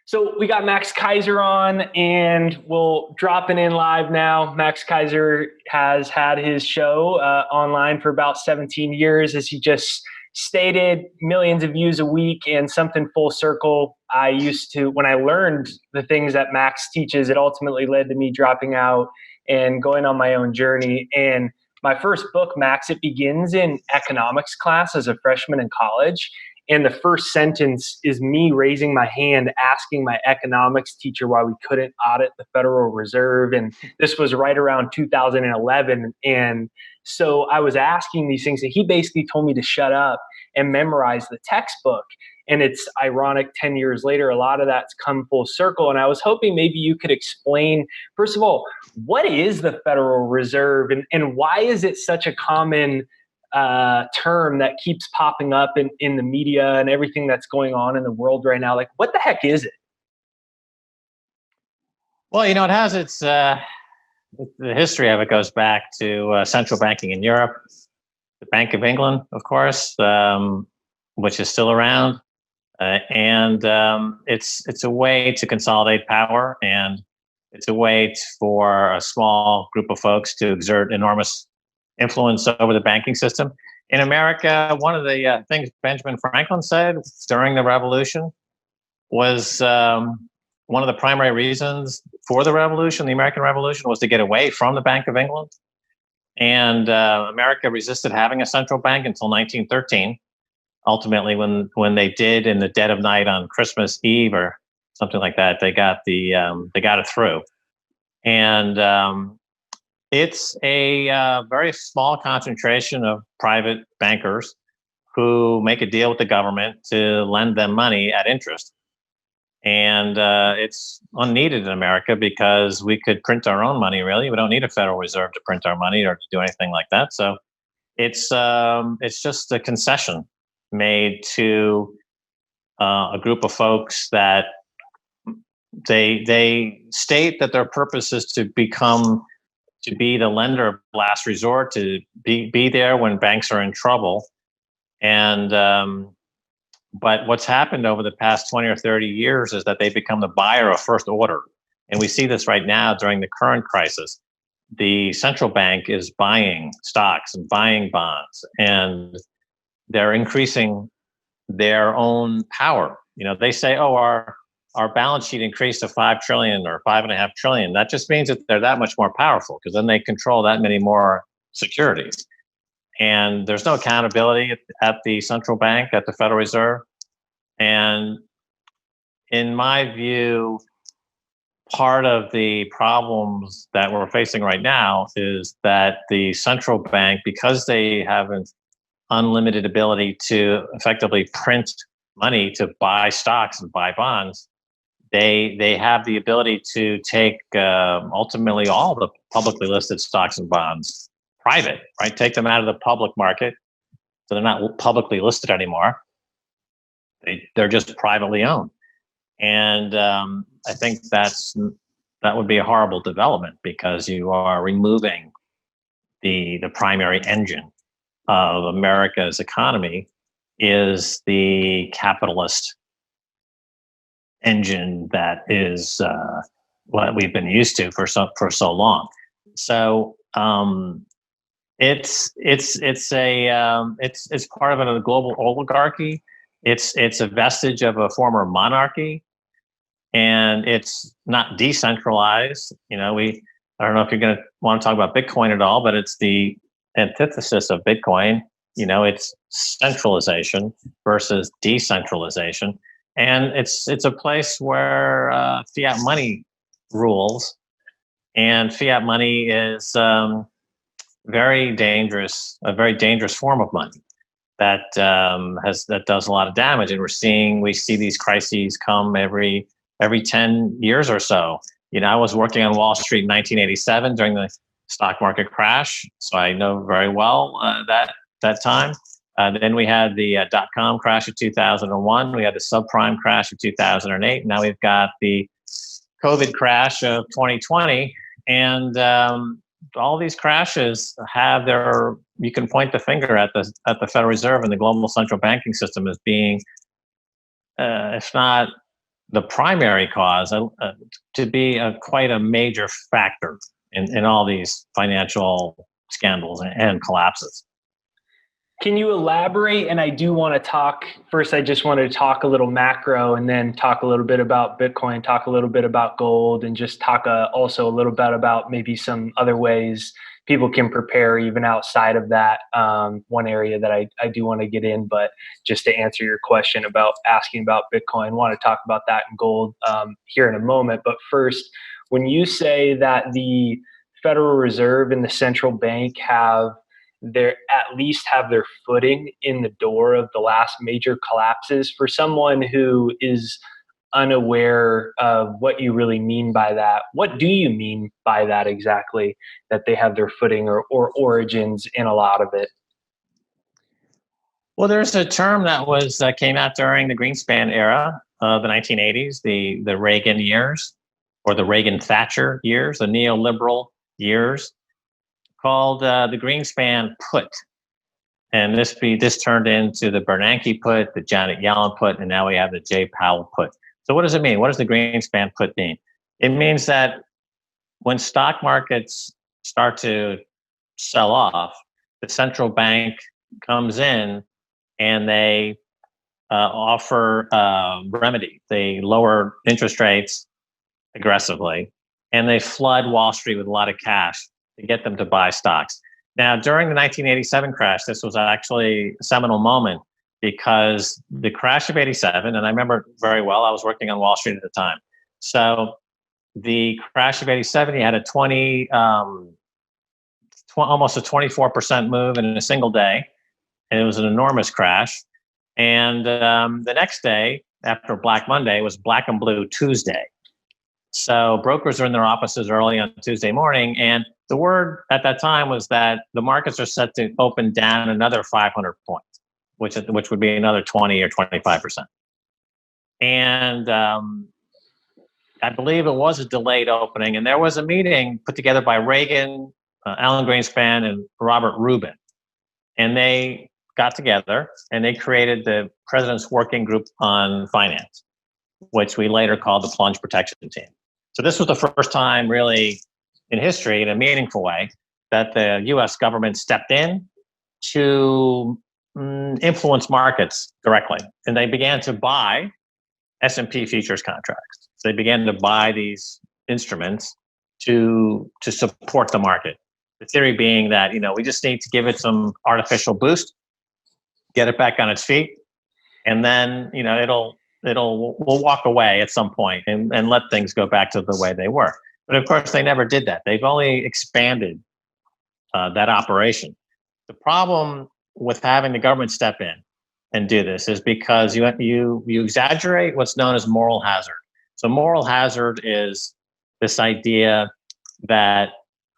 So we got Max Keiser on, and we'll dropping in live now. Max Keiser has had his show online for about 17 years, as he just stated, millions of views a week and something full circle. I used to, when I learned the things that Max teaches, it ultimately led to me dropping out and going on my own journey. And my first book, Max, it begins in economics class as a freshman in college. And the first sentence is me raising my hand, asking my economics teacher why we couldn't audit the Federal Reserve. And this was right around 2011. And so I was asking these things, and he basically told me to shut up and memorize the textbook. And it's ironic, 10 years later, a lot of that's come full circle. And I was hoping maybe you could explain, first of all, what is the Federal Reserve, and why is it such a common term that keeps popping up in the media and everything that's going on in the world right now? Like, what the heck is it? Well, it has the history of it goes back to central banking in Europe, the Bank of England, of course, which is still around. And it's a way to consolidate power, and it's a way for a small group of folks to exert enormous influence over the banking system. In America, one of the things Benjamin Franklin said during the Revolution was one of the primary reasons for the Revolution, the American Revolution, was to get away from the Bank of England. And America resisted having a central bank until 1913. Ultimately, when they did in the dead of night on Christmas Eve or something like that, they got it through. And it's a very small concentration of private bankers who make a deal with the government to lend them money at interest. And it's unneeded in America because we could print our own money, really. We don't need a Federal Reserve to print our money or to do anything like that. So it's just a concession made to a group of folks that they state that their purpose is to be the lender of last resort, to be there when banks are in trouble. And but what's happened over the past 20 or 30 years is that they become the buyer of first order. And we see this right now during the current crisis. The central bank is buying stocks and buying bonds, and they're increasing their own power. They say, oh, our balance sheet increased to 5 trillion or 5.5 trillion. That just means that they're that much more powerful, because then they control that many more securities. And there's no accountability at the central bank, at the Federal Reserve. And in my view, part of the problems that we're facing right now is that the central bank, because they have an unlimited ability to effectively print money to buy stocks and buy bonds, they have the ability to take ultimately all the publicly listed stocks and bonds private, right? Take them out of the public market, so they're not publicly listed anymore. They're just privately owned, and I think that would be a horrible development, because you are removing the primary engine of America's economy is the capitalist engine that is what we've been used to for so long. So it's part of a global oligarchy. It's a vestige of a former monarchy, and it's not decentralized. I don't know if you're going to want to talk about Bitcoin at all, but it's the antithesis of Bitcoin. It's centralization versus decentralization. And it's a place where fiat money rules, and fiat money is very dangerous, a very dangerous form of money that does a lot of damage. And we see these crises come every 10 years or so. I was working on Wall Street in 1987 during the stock market crash, so I know very well that time. Then we had the dot-com crash of 2001. We had the subprime crash of 2008. Now we've got the COVID crash of 2020. And all these crashes have you can point the finger at the Federal Reserve and the global central banking system as being, if not the primary cause to be quite a major factor in all these financial scandals and collapses. Can you elaborate? And I do want to talk, first I just wanted to talk a little macro and then talk a little bit about Bitcoin, talk a little bit about gold, and just talk also a little bit about maybe some other ways people can prepare even outside of that. One area that I do want to get in, but just to answer your question about asking about Bitcoin, I want to talk about that and gold here in a moment. But first, when you say that the Federal Reserve and the central bank have at least have their footing in the door of the last major collapses, for someone who is unaware of what you really mean by that, what do you mean by that exactly, that they have their footing or origins in a lot of it? Well, there's a term that came out during the Greenspan era of the 1980s, the Reagan years, or the Reagan-Thatcher years, the neoliberal years, called the Greenspan put. And this turned into the Bernanke put, the Janet Yellen put, and now we have the Jay Powell put. So what does it mean? What does the Greenspan put mean? It means that when stock markets start to sell off, the central bank comes in and they offer remedy. They lower interest rates aggressively, and they flood Wall Street with a lot of cash to get them to buy stocks. Now, during the 1987 crash, this was actually a seminal moment, because the crash of 87, and I remember it very well, I was working on Wall Street at the time. So the crash of 87, you had almost a 24% move in a single day, and it was an enormous crash. And the next day, after Black Monday, was Black and Blue Tuesday. So brokers are in their offices early on Tuesday morning, and the word at that time was that the markets are set to open down another 500 points, which would be another 20 or 25%. And I believe it was a delayed opening, and there was a meeting put together by Reagan, Alan Greenspan, and Robert Rubin. And they got together and they created the President's Working Group on Finance, which we later called the Plunge Protection Team. So this was the first time really in history, in a meaningful way, that the US government stepped in to influence markets directly. And they began to buy S&P futures contracts. So they began to buy these instruments to support the market. The theory being that, we just need to give it some artificial boost, get it back on its feet, and then, we'll walk away at some point and let things go back to the way they were. But of course, they never did that. They've only expanded that operation. The problem with having the government step in and do this is because you exaggerate what's known as moral hazard. So moral hazard is this idea that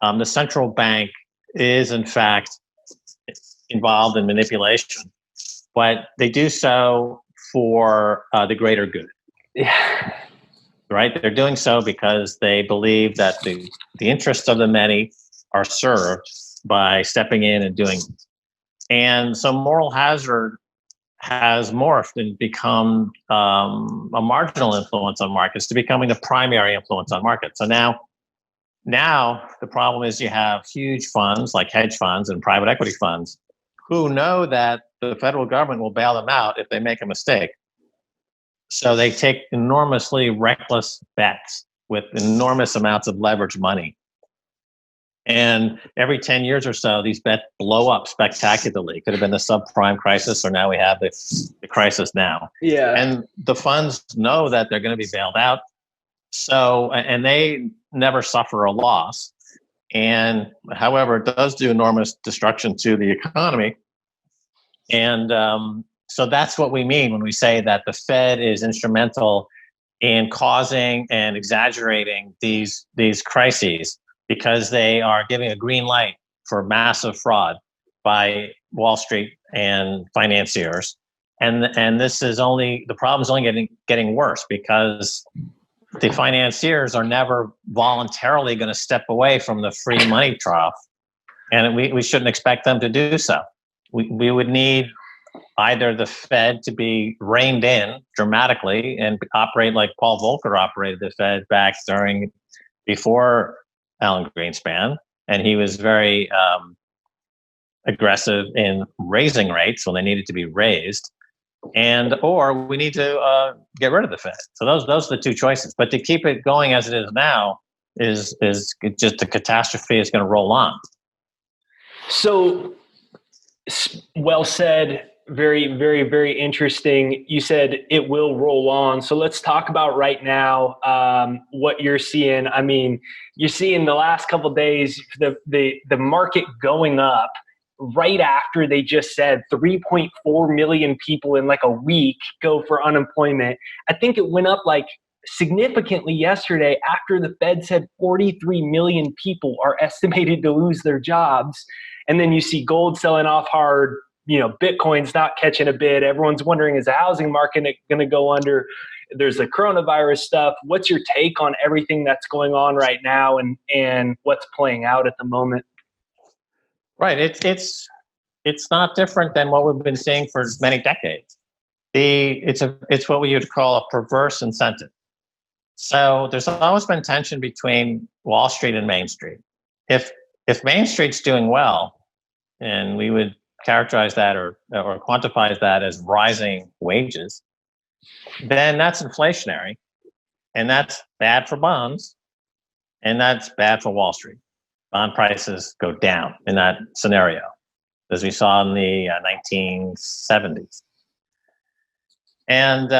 the central bank is in fact involved in manipulation, but they do so for the greater good. Yeah. Right? They're doing so because they believe that the interests of the many are served by stepping in and doing it. And so moral hazard has morphed and become a marginal influence on markets to becoming the primary influence on markets. So now the problem is you have huge funds like hedge funds and private equity funds who know that the federal government will bail them out if they make a mistake. So they take enormously reckless bets with enormous amounts of leverage money. And every 10 years or so, these bets blow up spectacularly. It could have been the subprime crisis, or now we have the crisis now. Yeah. And the funds know that they're going to be bailed out. So, and they never suffer a loss. And however, it does do enormous destruction to the economy. And so that's what we mean when we say that the Fed is instrumental in causing and exaggerating these crises, because they are giving a green light for massive fraud by Wall Street and financiers. And the problem is only getting worse, because the financiers are never voluntarily going to step away from the free money trough, and we shouldn't expect them to do so. We would need either the Fed to be reined in dramatically and operate like Paul Volcker operated the Fed back before Alan Greenspan, and he was very aggressive in raising rates when they needed to be raised, or we need to get rid of the Fed. So those are the two choices. But to keep it going as it is now is just the catastrophe is going to roll on. So well said. Very, very, very interesting. You said it will roll on. So let's talk about right now what you're seeing. I mean, you're seeing the last couple of days the market going up right after they just said 3.4 million people in like a week go for unemployment. I think it went up like significantly yesterday after the Fed said 43 million people are estimated to lose their jobs. And then you see gold selling off hard. Bitcoin's not catching a bid. Everyone's wondering, is the housing market going to go under? There's the coronavirus stuff. What's your take on everything that's going on right now and what's playing out at the moment? Right. It's not different than what we've been seeing for many decades. It's what we would call a perverse incentive. So there's always been tension between Wall Street and Main Street. If Main Street's doing well, and we would characterize that or quantify that as rising wages, then that's inflationary, and that's bad for bonds, and that's bad for Wall Street. Bond prices go down in that scenario, as we saw in the 1970s. And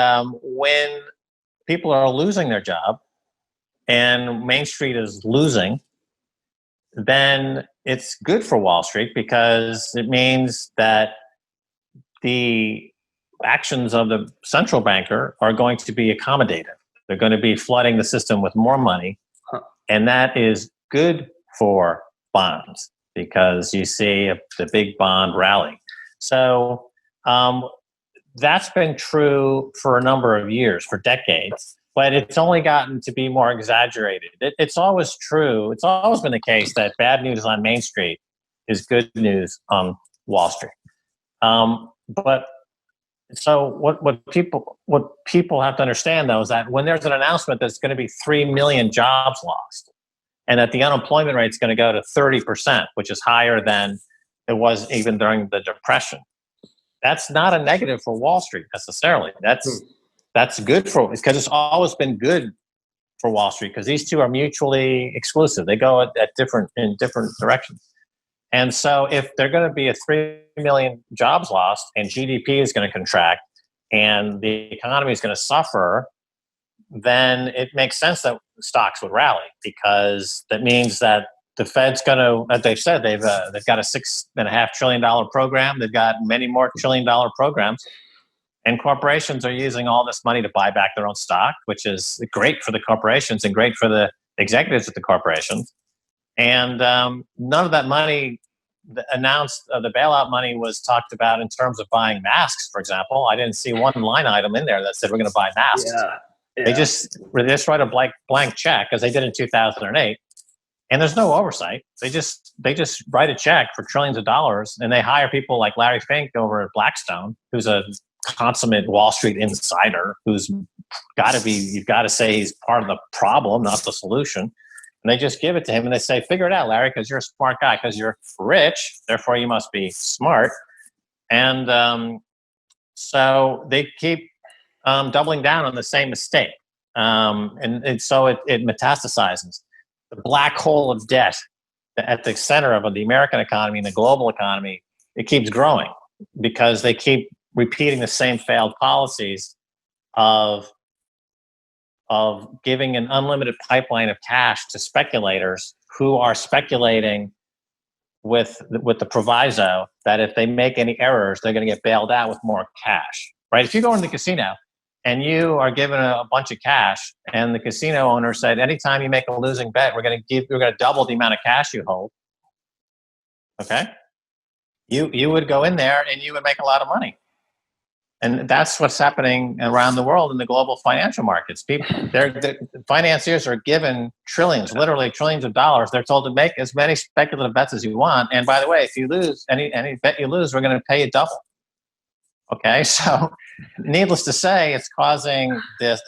when people are losing their job and Main Street is losing, then it's good for Wall Street because it means that the actions of the central banker are going to be accommodative. They're going to be flooding the system with more money, and that is good for bonds because you see the big bond rally. So that's been true for a number of years, for decades. But it's only gotten to be more exaggerated. It's always true. It's always been the case that bad news on Main Street is good news on Wall Street. But so what people have to understand, though, is that when there's an announcement that's going to be 3 million jobs lost, and that the unemployment rate is going to go to 30%, which is higher than it was even during the Depression, that's not a negative for Wall Street necessarily. That's good for, because it's always been good for Wall Street because these two are mutually exclusive. They go in different directions. And so if they're going to be a 3 million jobs lost and GDP is going to contract and the economy is going to suffer, then it makes sense that stocks would rally because that means that the Fed's going to, as they've said, they've got a $6.5 trillion program. They've got many more $1 trillion programs. And corporations are using all this money to buy back their own stock, which is great for the corporations and great for the executives at the corporations. And none of that money announced, the bailout money was talked about in terms of buying masks, for example. I didn't see one line item in there that said we're going to buy masks. Yeah. They just write a blank check, as they did in 2008. And there's no oversight. They just write a check for trillions of dollars, and they hire people like Larry Fink over at Blackstone, who's a consummate Wall Street insider who's you've got to say he's part of the problem, not the solution. And they just give it to him and they say, figure it out, Larry, because you're a smart guy, because you're rich, therefore you must be smart. And so they keep doubling down on the same mistake. And so it metastasizes. The black hole of debt at the center of the American economy and the global economy, it keeps growing because they keep repeating the same failed policies of giving an unlimited pipeline of cash to speculators who are speculating with the proviso that if they make any errors, they're going to get bailed out with more cash, right? If you go into the casino and you are given a bunch of cash and the casino owner said, anytime you make a losing bet, we're going to double the amount of cash you hold. Okay. You would go in there and you would make a lot of money. And that's what's happening around the world in the global financial markets. The financiers are given trillions, literally trillions of dollars. They're told to make as many speculative bets as you want. And by the way, if you lose any bet you lose, we're going to pay you double. Okay, so needless to say, it's causing this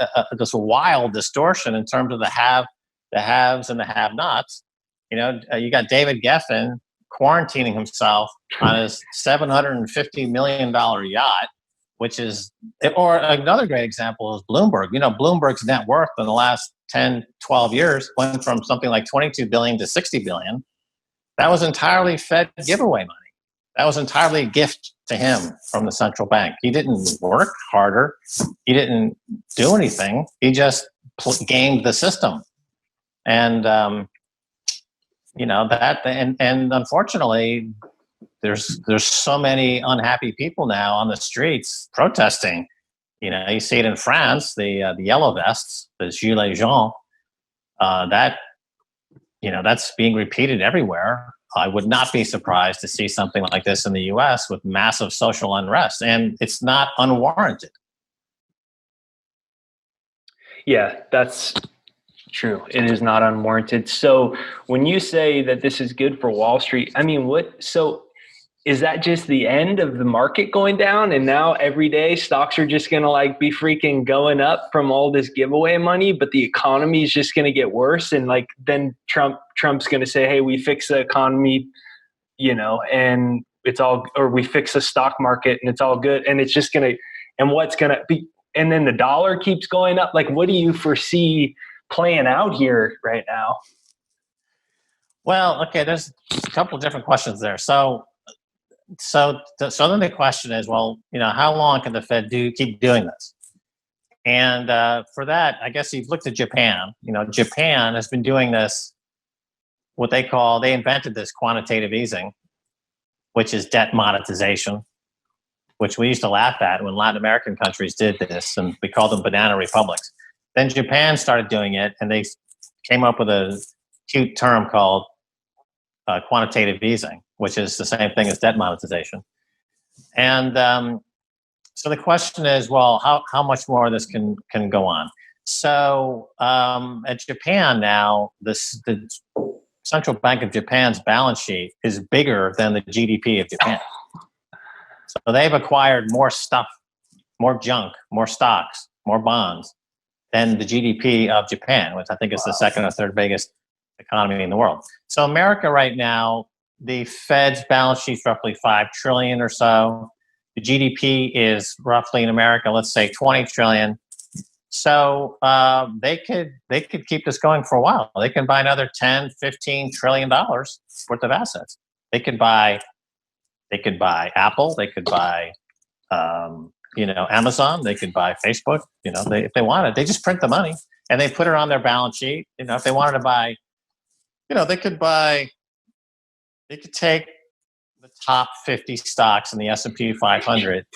wild distortion in terms of the haves and the have-nots. You got David Geffen quarantining himself on his $750 million yacht, which is, or another great example is Bloomberg. Bloomberg's net worth in the last 10, 12 years went from something like 22 billion to 60 billion. That was entirely Fed giveaway money. That was entirely a gift to him from the central bank. He didn't work harder. He didn't do anything. He just gamed the system. And, and unfortunately, there's so many unhappy people now on the streets protesting. You see it in France, the yellow vests, the gilets jaunes. That's being repeated everywhere. I would not be surprised to see something like this in the U.S. with massive social unrest, and it's not unwarranted. Yeah, that's true. It is not unwarranted. So when you say that this is good for Wall Street, I mean, is that just the end of the market going down, and now every day stocks are just going to be freaking going up from all this giveaway money, but the economy is just going to get worse, and then Trump's going to say, hey, we fix the economy, and it's all, or we fix the stock market and it's all good, and it's just going to, and what's going to be, and then the dollar keeps going up. What do you foresee playing out here right now? Well, okay, there's a couple of different questions there. So then the question is, well, how long can the Fed keep doing this? And for that, I guess you've looked at Japan. Japan has been doing this, they invented this quantitative easing, which is debt monetization, which we used to laugh at when Latin American countries did this, and we called them banana republics. Then Japan started doing it, and they came up with a cute term called quantitative easing, which is the same thing as debt monetization. And so the question is, well, how much more of this can go on? So at Japan now, the Central Bank of Japan's balance sheet is bigger than the GDP of Japan. So they've acquired more stuff, more junk, more stocks, more bonds than the GDP of Japan, which I think is the second or third biggest economy in the world. So America right now, the Fed's balance sheet's roughly $5 trillion or so. The GDP is roughly in America, let's say 20 trillion. So they could keep this going for a while. They can buy another 10, 15 trillion dollars worth of assets. They could buy Apple. They could buy Amazon. They could buy Facebook. If they wanted, they just print the money and they put it on their balance sheet. If they wanted to buy, they could take the top 50 stocks in the S&P 500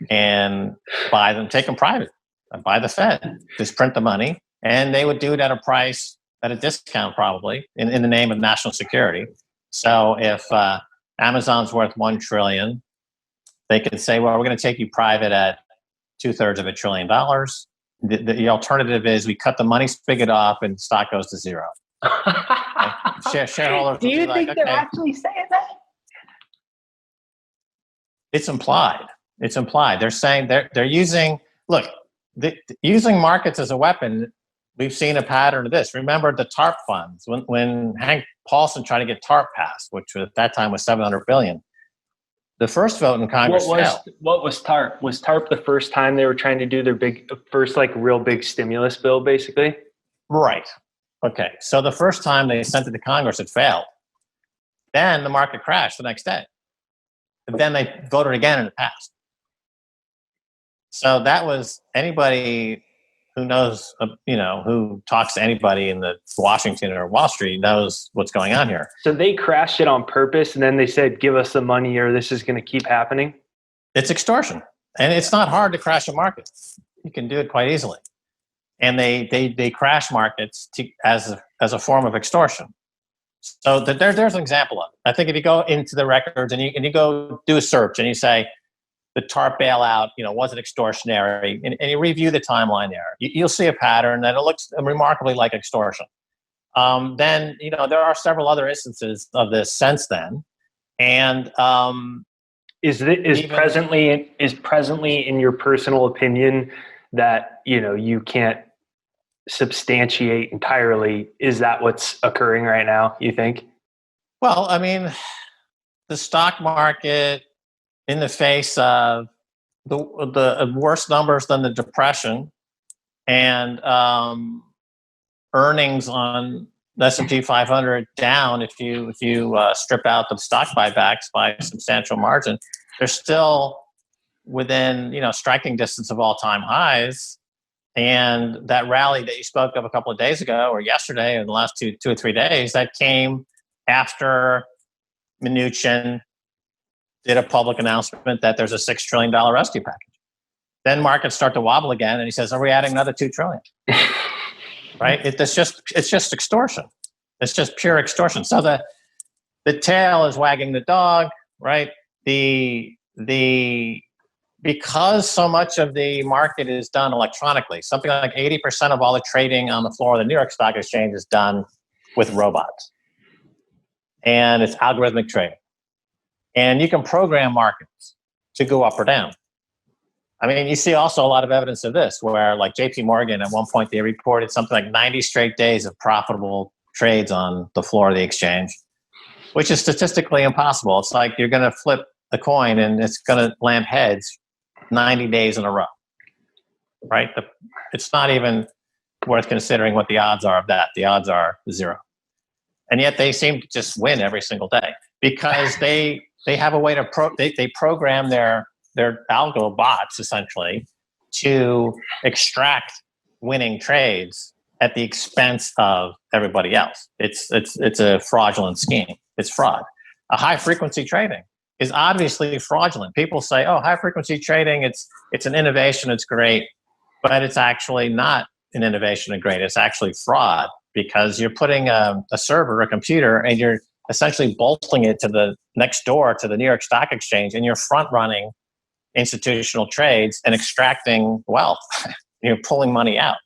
and buy them, take them private, and buy the Fed. Just print the money, and they would do it at a discount probably in the name of national security. So if Amazon's worth $1 trillion, they could say, well, we're going to take you private at 2/3 of $1 trillion. The alternative is we cut the money spigot off and stock goes to zero. Shareholders. Do you think they're actually saying that? It's implied. They're saying they're using. Look, using markets as a weapon. We've seen a pattern of this. Remember the TARP funds when Hank Paulson tried to get TARP passed, which at that time was $700 billion. The first vote in Congress failed. What was TARP? Was TARP the first time they were trying to do their first real big stimulus bill, basically? Right. Okay. So the first time they sent it to Congress, it failed. Then the market crashed the next day. And then they voted again and it passed. So that was anybody who knows, who talks to anybody in the Washington or Wall Street knows what's going on here. So they crashed it on purpose, and then they said, give us the money or this is going to keep happening? It's extortion. And it's not hard to crash a market. You can do it quite easily. And they crash markets as a form of extortion. So there's an example of it. I think if you go into the records and you go do a search and you say, the TARP bailout, was it extortionary? And you review the timeline there. You'll see a pattern that it looks remarkably like extortion. Then, there are several other instances of this since then. And, Is presently in your personal opinion that you can't substantiate entirely? Is that what's occurring right now, you think? Well, I mean, the stock market, in the face of the worse numbers than the Depression, and earnings on the S&P 500 down, if you strip out the stock buybacks by a substantial margin, they're still within striking distance of all-time highs. And that rally that you spoke of a couple of days ago, or yesterday, or the last two or 3 days, that came after Mnuchin did a public announcement that there's a $6 trillion rescue package. Then markets start to wobble again, and he says, "Are we adding another $2 trillion?" Right? It's just extortion. It's just pure extortion. So the tail is wagging the dog, right? Because so much of the market is done electronically, something like 80% of all the trading on the floor of the New York Stock Exchange is done with robots, and it's algorithmic trading. And you can program markets to go up or down. I mean, you see also a lot of evidence of this, where like JP Morgan, at one point, they reported something like 90 straight days of profitable trades on the floor of the exchange, which is statistically impossible. It's like you're going to flip a coin and it's going to land heads 90 days in a row, right? It's not even worth considering what the odds are of that. The odds are zero. And yet they seem to just win every single day because they have a way to they program their algo bots essentially to extract winning trades at the expense of everybody else. It's a fraudulent scheme. It's fraud. A high frequency trading is obviously fraudulent. People say, "Oh, high frequency trading, it's an innovation, it's great," but it's actually not an innovation and great. It's actually fraud, because you're putting a server, a computer, and you're essentially bolting it to the next door to the New York Stock Exchange, and you're front running institutional trades and extracting wealth. You're pulling money out,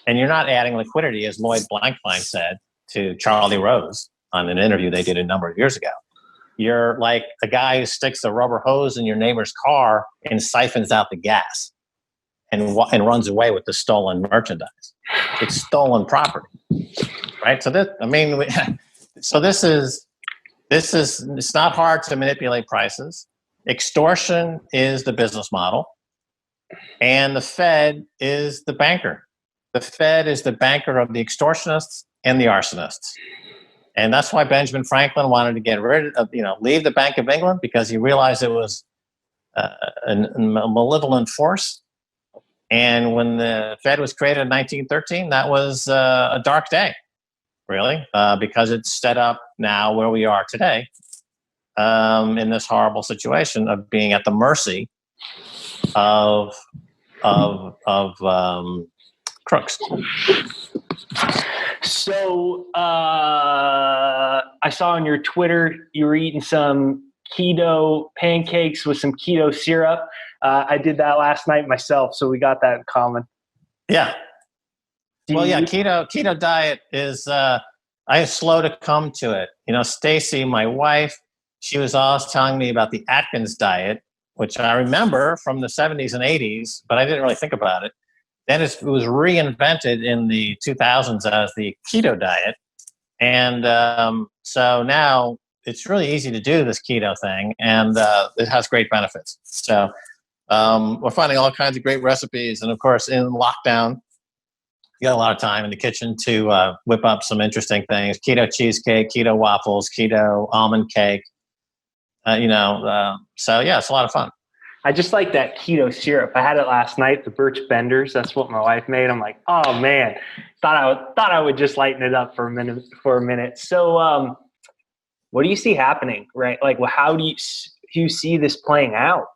and you're not adding liquidity, as Lloyd Blankfein said to Charlie Rose on an interview they did a number of years ago. You're like a guy who sticks a rubber hose in your neighbor's car and siphons out the gas and runs away with the stolen merchandise. It's stolen property, right? So it's not hard to manipulate prices. Extortion is the business model, and the Fed is the banker. The Fed is the banker of the extortionists and the arsonists. And that's why Benjamin Franklin wanted to get rid of, leave the Bank of England, because he realized it was a malevolent force. And when the Fed was created in 1913, that was a dark day, really, because it's set up now where we are today, in this horrible situation of being at the mercy of crooks. So I saw on your Twitter you were eating some keto pancakes with some keto syrup. I did that last night myself, so we got that in common. Yeah. Keto diet is I was slow to come to it. Stacy, my wife, she was always telling me about the Atkins diet, which I remember from the 70s and 80s, but I didn't really think about it. Then it was reinvented in the 2000s as the keto diet. And so now it's really easy to do this keto thing, and it has great benefits. So we're finding all kinds of great recipes. And of course, in lockdown, you got a lot of time in the kitchen to whip up some interesting things. Keto cheesecake, keto waffles, keto almond cake. So yeah, it's a lot of fun. I just like that keto syrup. I had it last night, the Birch Benders. That's what my wife made. I'm like, oh man, thought I would just lighten it up for a minute. So, what do you see happening, right? Like, well, how do you see this playing out?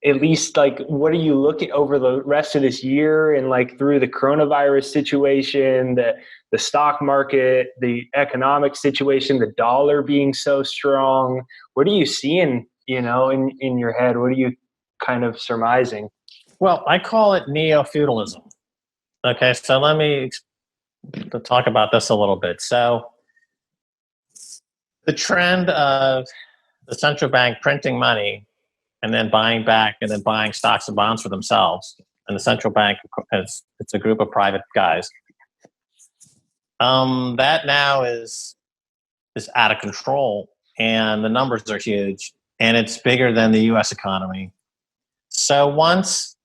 At least, like, what are you looking over the rest of this year, and like through the coronavirus situation, the stock market, the economic situation, the dollar being so strong? What are you seeing? In your head, what are you kind of surmising? Well, I call it neo-feudalism. Okay, so let me talk about this a little bit. So the trend of the central bank printing money and then buying back and then buying stocks and bonds for themselves. And the central bank, it's a group of private guys. That now is out of control, and the numbers are huge, and it's bigger than the U.S. economy. So once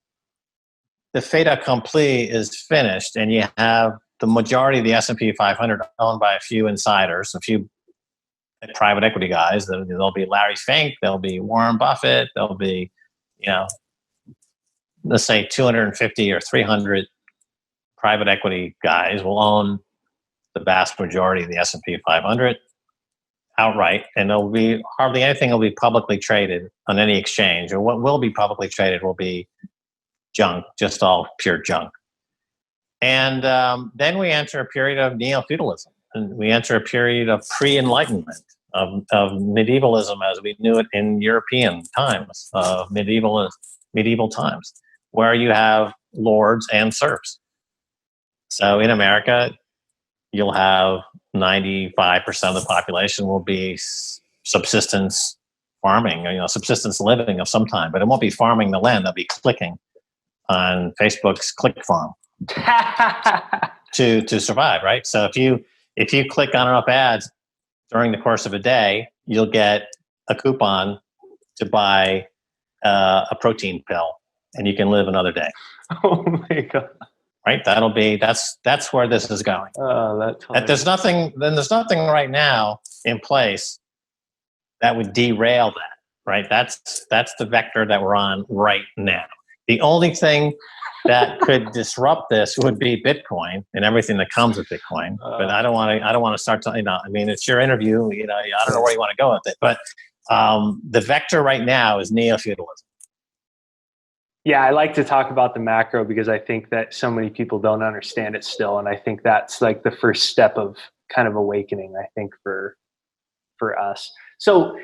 the fait accompli is finished, and you have the majority of the S&P 500 owned by a few insiders, a few private equity guys, there'll be Larry Fink, there'll be Warren Buffett, there'll be, let's say 250 or 300 private equity guys will own the vast majority of the S&P 500 outright, and there'll be hardly anything will be publicly traded on any exchange, or what will be publicly traded will be junk, just all pure junk. And then we enter a period of neo-feudalism, and we enter a period of pre-enlightenment, of medievalism as we knew it in European times, medieval times, where you have lords and serfs. So in America, you'll have 95% of the population will be subsistence farming, subsistence living of some kind, but it won't be farming the land. They'll be clicking on Facebook's click farm to survive, right? So if you click on enough ads during the course of a day, you'll get a coupon to buy a protein pill, and you can live another day. Oh my God. Right? That's where this is going. There's nothing right now in place that would derail that, right? That's the vector that we're on right now. The only thing that could disrupt this would be Bitcoin and everything that comes with Bitcoin. But I don't want to start to, it's your interview, I don't know where you want to go with it. But the vector right now is neo-feudalism. Yeah, I like to talk about the macro because I think that so many people don't understand it still. And I think that's like the first step of kind of awakening, I think, for us. So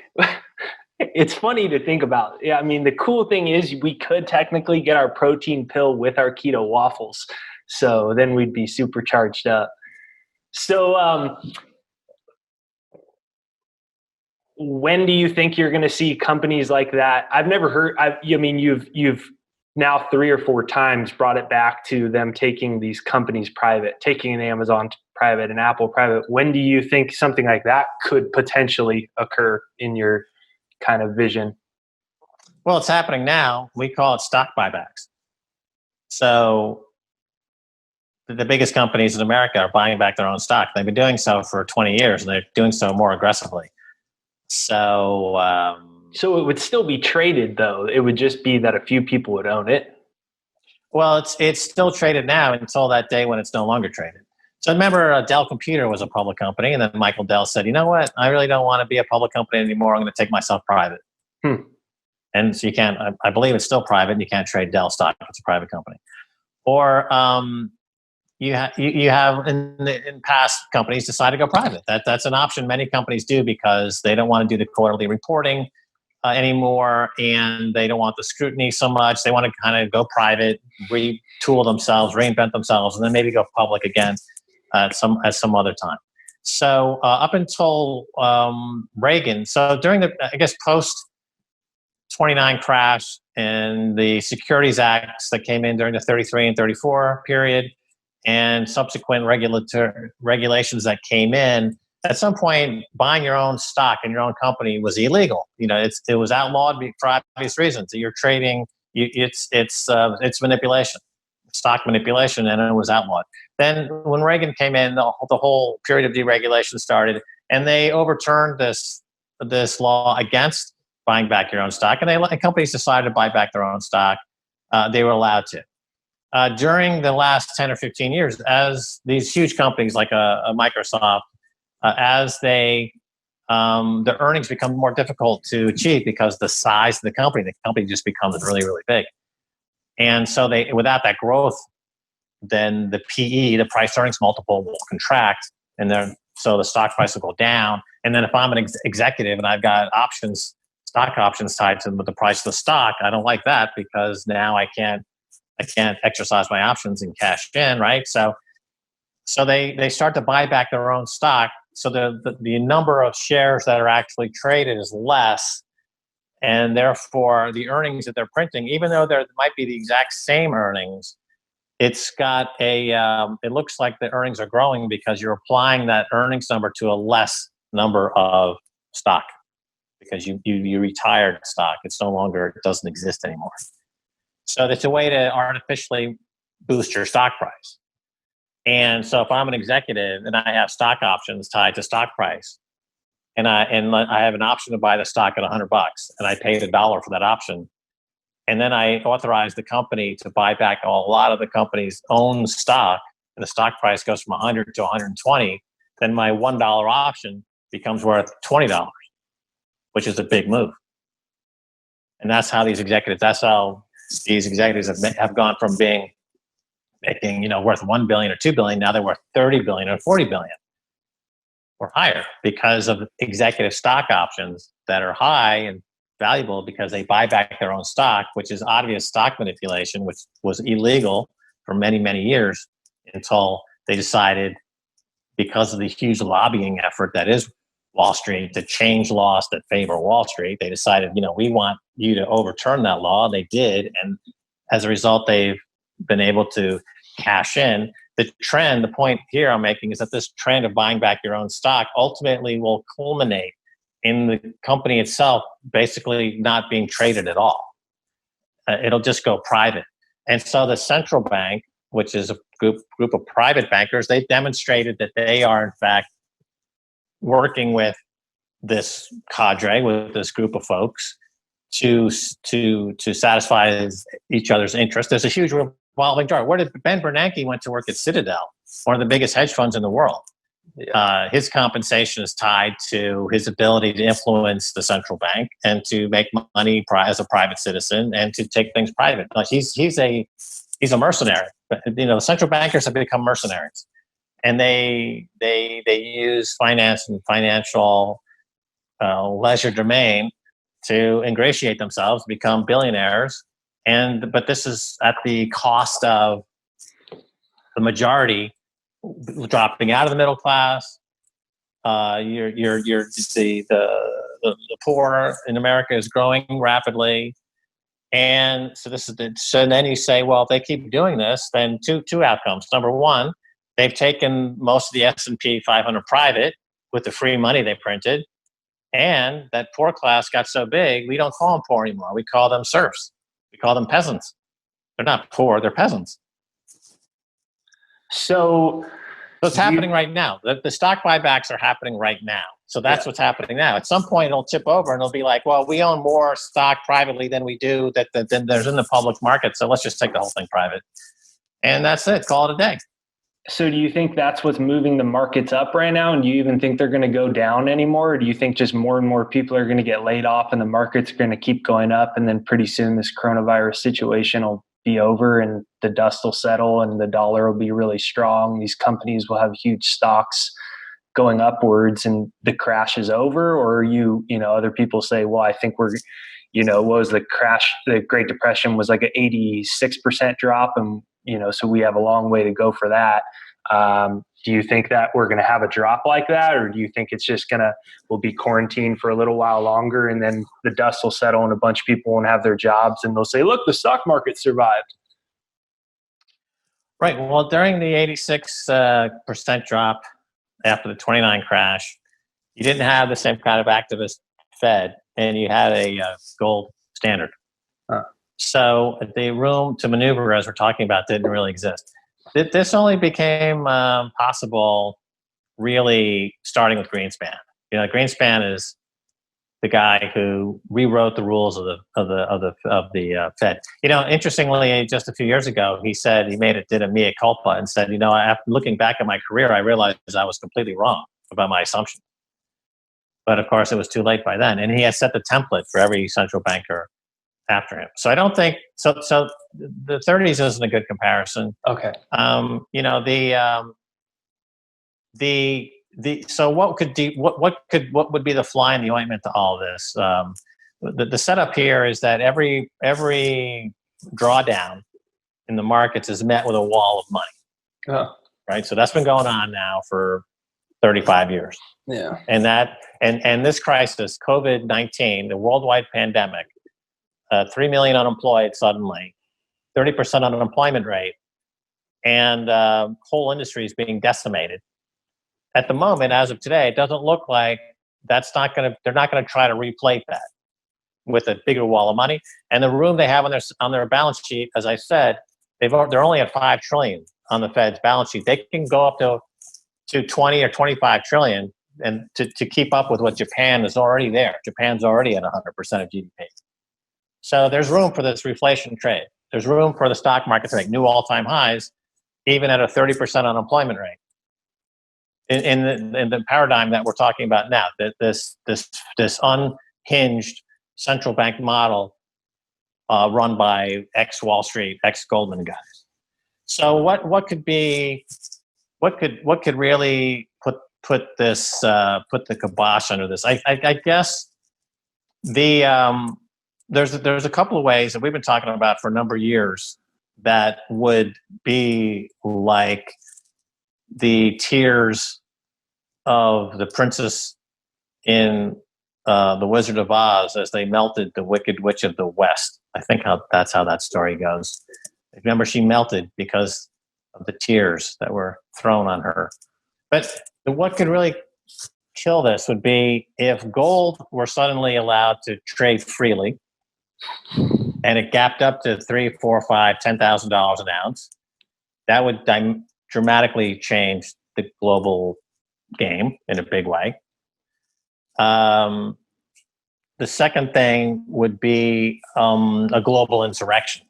it's funny to think about. Yeah, I mean, the cool thing is we could technically get our protein pill with our keto waffles. So then we'd be super charged up. So when do you think you're going to see companies like that? I've never heard, you've now 3 or 4 times brought it back to them taking these companies private, taking an Amazon private, an Apple private. When do you think something like that could potentially occur in your kind of vision? Well, it's happening now. We call it stock buybacks. So the biggest companies in America are buying back their own stock. They've been doing so for 20 years, and they're doing so more aggressively. So so it would still be traded, though. It would just be that a few people would own it. Well, it's still traded now until that day when it's no longer traded. So remember, Dell Computer was a public company, and then Michael Dell said, "You know what? I really don't want to be a public company anymore. I'm going to take myself private." And so you can't. I believe it's still private, and you can't trade Dell stock if it's a private company. Or you have in past companies decide to go private. That's an option many companies do because they don't want to do the quarterly reporting anymore, and they don't want the scrutiny so much. They want to kind of go private, retool themselves, reinvent themselves, and then maybe go public again at some other time. So up until Reagan, so during the post 29 crash and the Securities Acts that came in during the 33 and 34 period, and subsequent regulations that came in, at some point, buying your own stock in your own company was illegal. It was outlawed for obvious reasons. You're trading, it's manipulation, stock manipulation, and it was outlawed. Then when Reagan came in, the whole period of deregulation started, and they overturned this law against buying back your own stock, and companies decided to buy back their own stock. They were allowed to. During the last 10 or 15 years, as these huge companies like a Microsoft, as the earnings become more difficult to achieve because the size of the company just becomes really, really big. And so without that growth, then the PE, the price earnings multiple, will contract, and then so the stock price will go down. And then if I'm an executive and I've got stock options tied to the price of the stock, I don't like that because now I can't exercise my options and cash in, right? So they start to buy back their own stock So the number of shares that are actually traded is less, and therefore the earnings that they're printing, even though there might be the exact same earnings, it's got it looks like the earnings are growing because you're applying that earnings number to a less number of stock, because you retired stock. It doesn't exist anymore. So it's a way to artificially boost your stock price. And so if I'm an executive and I have stock options tied to stock price, and I have an option to buy the stock at $100, and I paid $1 for that option, and then I authorize the company to buy back a lot of the company's own stock, and the stock price goes from 100 to 120, then my $1 option becomes worth $20, which is a big move. And that's how these executives have gone from making worth $1 billion or $2 billion. Now they're worth $30 billion or $40 billion or higher because of executive stock options that are high and valuable because they buy back their own stock, which is obvious stock manipulation, which was illegal for many, many years until they decided, because of the huge lobbying effort that is Wall Street, to change laws that favor Wall Street. They decided, we want you to overturn that law. They did. And as a result, they've been able to cash in. The point here I'm making is that this trend of buying back your own stock ultimately will culminate in the company itself basically not being traded at all. It'll just go private. And so the central bank, which is a group of private bankers, they've demonstrated that they are in fact working with this cadre, with this group of folks, to satisfy each other's interests. There's a huge revolving door. Where did Ben Bernanke went to work at Citadel, one of the biggest hedge funds in the world? Yeah. His compensation is tied to his ability to influence the central bank and to make money as a private citizen and to take things private. Like he's a mercenary. The central bankers have become mercenaries, and they use finance and financial leisure domain to ingratiate themselves, become billionaires, but this is at the cost of the majority dropping out of the middle class. The poor in America is growing rapidly, and so then you say, well, if they keep doing this, then two outcomes. Number one, they've taken most of the S&P 500 private with the free money they printed, and that poor class got so big, we don't call them poor anymore. We call them serfs. We call them peasants. They're not poor, they're peasants. So it's happening right now. The stock buybacks are happening right now. So that's what's happening now. At some point, it'll tip over and it'll be like, well, we own more stock privately than we do than there's in the public market. So let's just take the whole thing private. And that's it. Call it a day. So do you think that's what's moving the markets up right now? And do you even think they're going to go down anymore? Or do you think just more and more people are going to get laid off and the markets are going to keep going up, and then pretty soon this coronavirus situation will be over and the dust will settle and the dollar will be really strong? These companies will have huge stocks going upwards and the crash is over? Or other people say, well, I think we're, what was the crash? The Great Depression was like an 86% drop, and so we have a long way to go for that. Do you think that we're going to have a drop like that? Or do you think it's just we'll be quarantined for a little while longer and then the dust will settle and a bunch of people won't have their jobs and they'll say, look, the stock market survived? Right. Well, during the 86% drop after the 29 crash, you didn't have the same kind of activist Fed, and you had a gold standard. So the room to maneuver, as we're talking about, didn't really exist. This only became possible really starting with Greenspan. Greenspan is the guy who rewrote the rules of the Fed. Interestingly, just a few years ago, he said did a mea culpa and said, after looking back at my career, I realized I was completely wrong about my assumption. But of course, it was too late by then, and he had set the template for every central banker after him. So I don't think so. The 30s isn't a good comparison. Okay. So what would be the fly in the ointment to all of this? The setup here is that every drawdown in the markets is met with a wall of money. Oh. Right. So that's been going on now for 35 years. Yeah. And this crisis, COVID-19, the worldwide pandemic, 3 million unemployed suddenly, 30% unemployment rate, and whole industries being decimated. At the moment, as of today, it doesn't look like they're not going to try to replate that with a bigger wall of money. And the room they have on their balance sheet, as I said, they're only at 5 trillion on the Fed's balance sheet. They can go up to 20 or 25 trillion, and to keep up with what Japan is already there. Japan's already at 100% of GDP. So there's room for this reflation trade. There's room for the stock market to make new all-time highs, even at a 30% unemployment rate. In the paradigm that we're talking about now, that this unhinged central bank model run by ex-Wall Street, ex-Goldman guys. So what could really put the kibosh under this? I guess there's a couple of ways that we've been talking about for a number of years that would be like the tears of the princess in The Wizard of Oz as they melted the Wicked Witch of the West. I think that's how that story goes. Remember, she melted because of the tears that were thrown on her. But what could really kill this would be if gold were suddenly allowed to trade freely, and it gapped up to $3,000, $4,000, $5,000, $10,000 an ounce. That would dramatically change the global game in a big way. The second thing would be a global insurrection,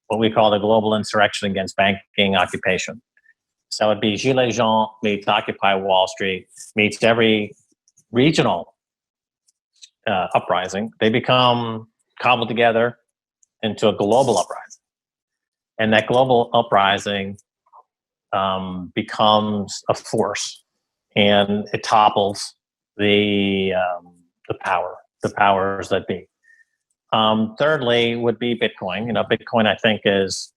what we call the global insurrection against banking occupation. So it'd be Gilets Jaunes meets Occupy Wall Street meets every regional uprising. They become cobbled together into a global uprising. And that global uprising becomes a force, and it topples the powers that be. Thirdly would be Bitcoin. Bitcoin, I think, is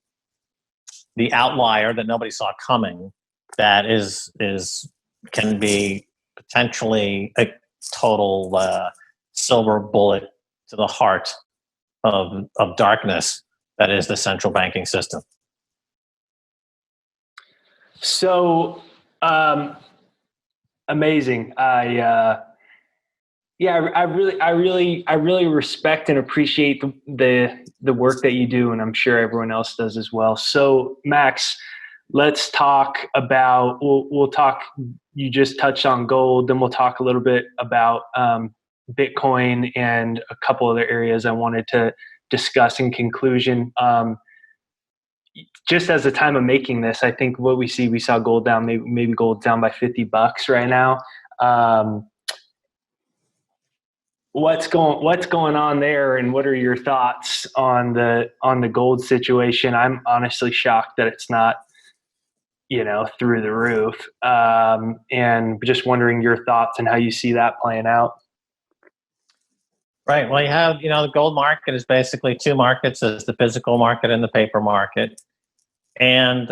the outlier that nobody saw coming. That can be potentially a total silver bullet to the heart of darkness that is the central banking system. So amazing. I really respect and appreciate the work that you do, and I'm sure everyone else does as well. So Max, let's talk about, we'll talk, you just touched on gold, then we'll talk a little bit about Bitcoin and a couple other areas I wanted to discuss in conclusion. Just as the time of making this, I think what we saw gold down, maybe gold down by $50 right now. What's going on there, and what are your thoughts on the gold situation? I'm honestly shocked that it's not, through the roof. And just wondering your thoughts and how you see that playing out. Right. Well, you have, the gold market is basically two markets: there's the physical market and the paper market. And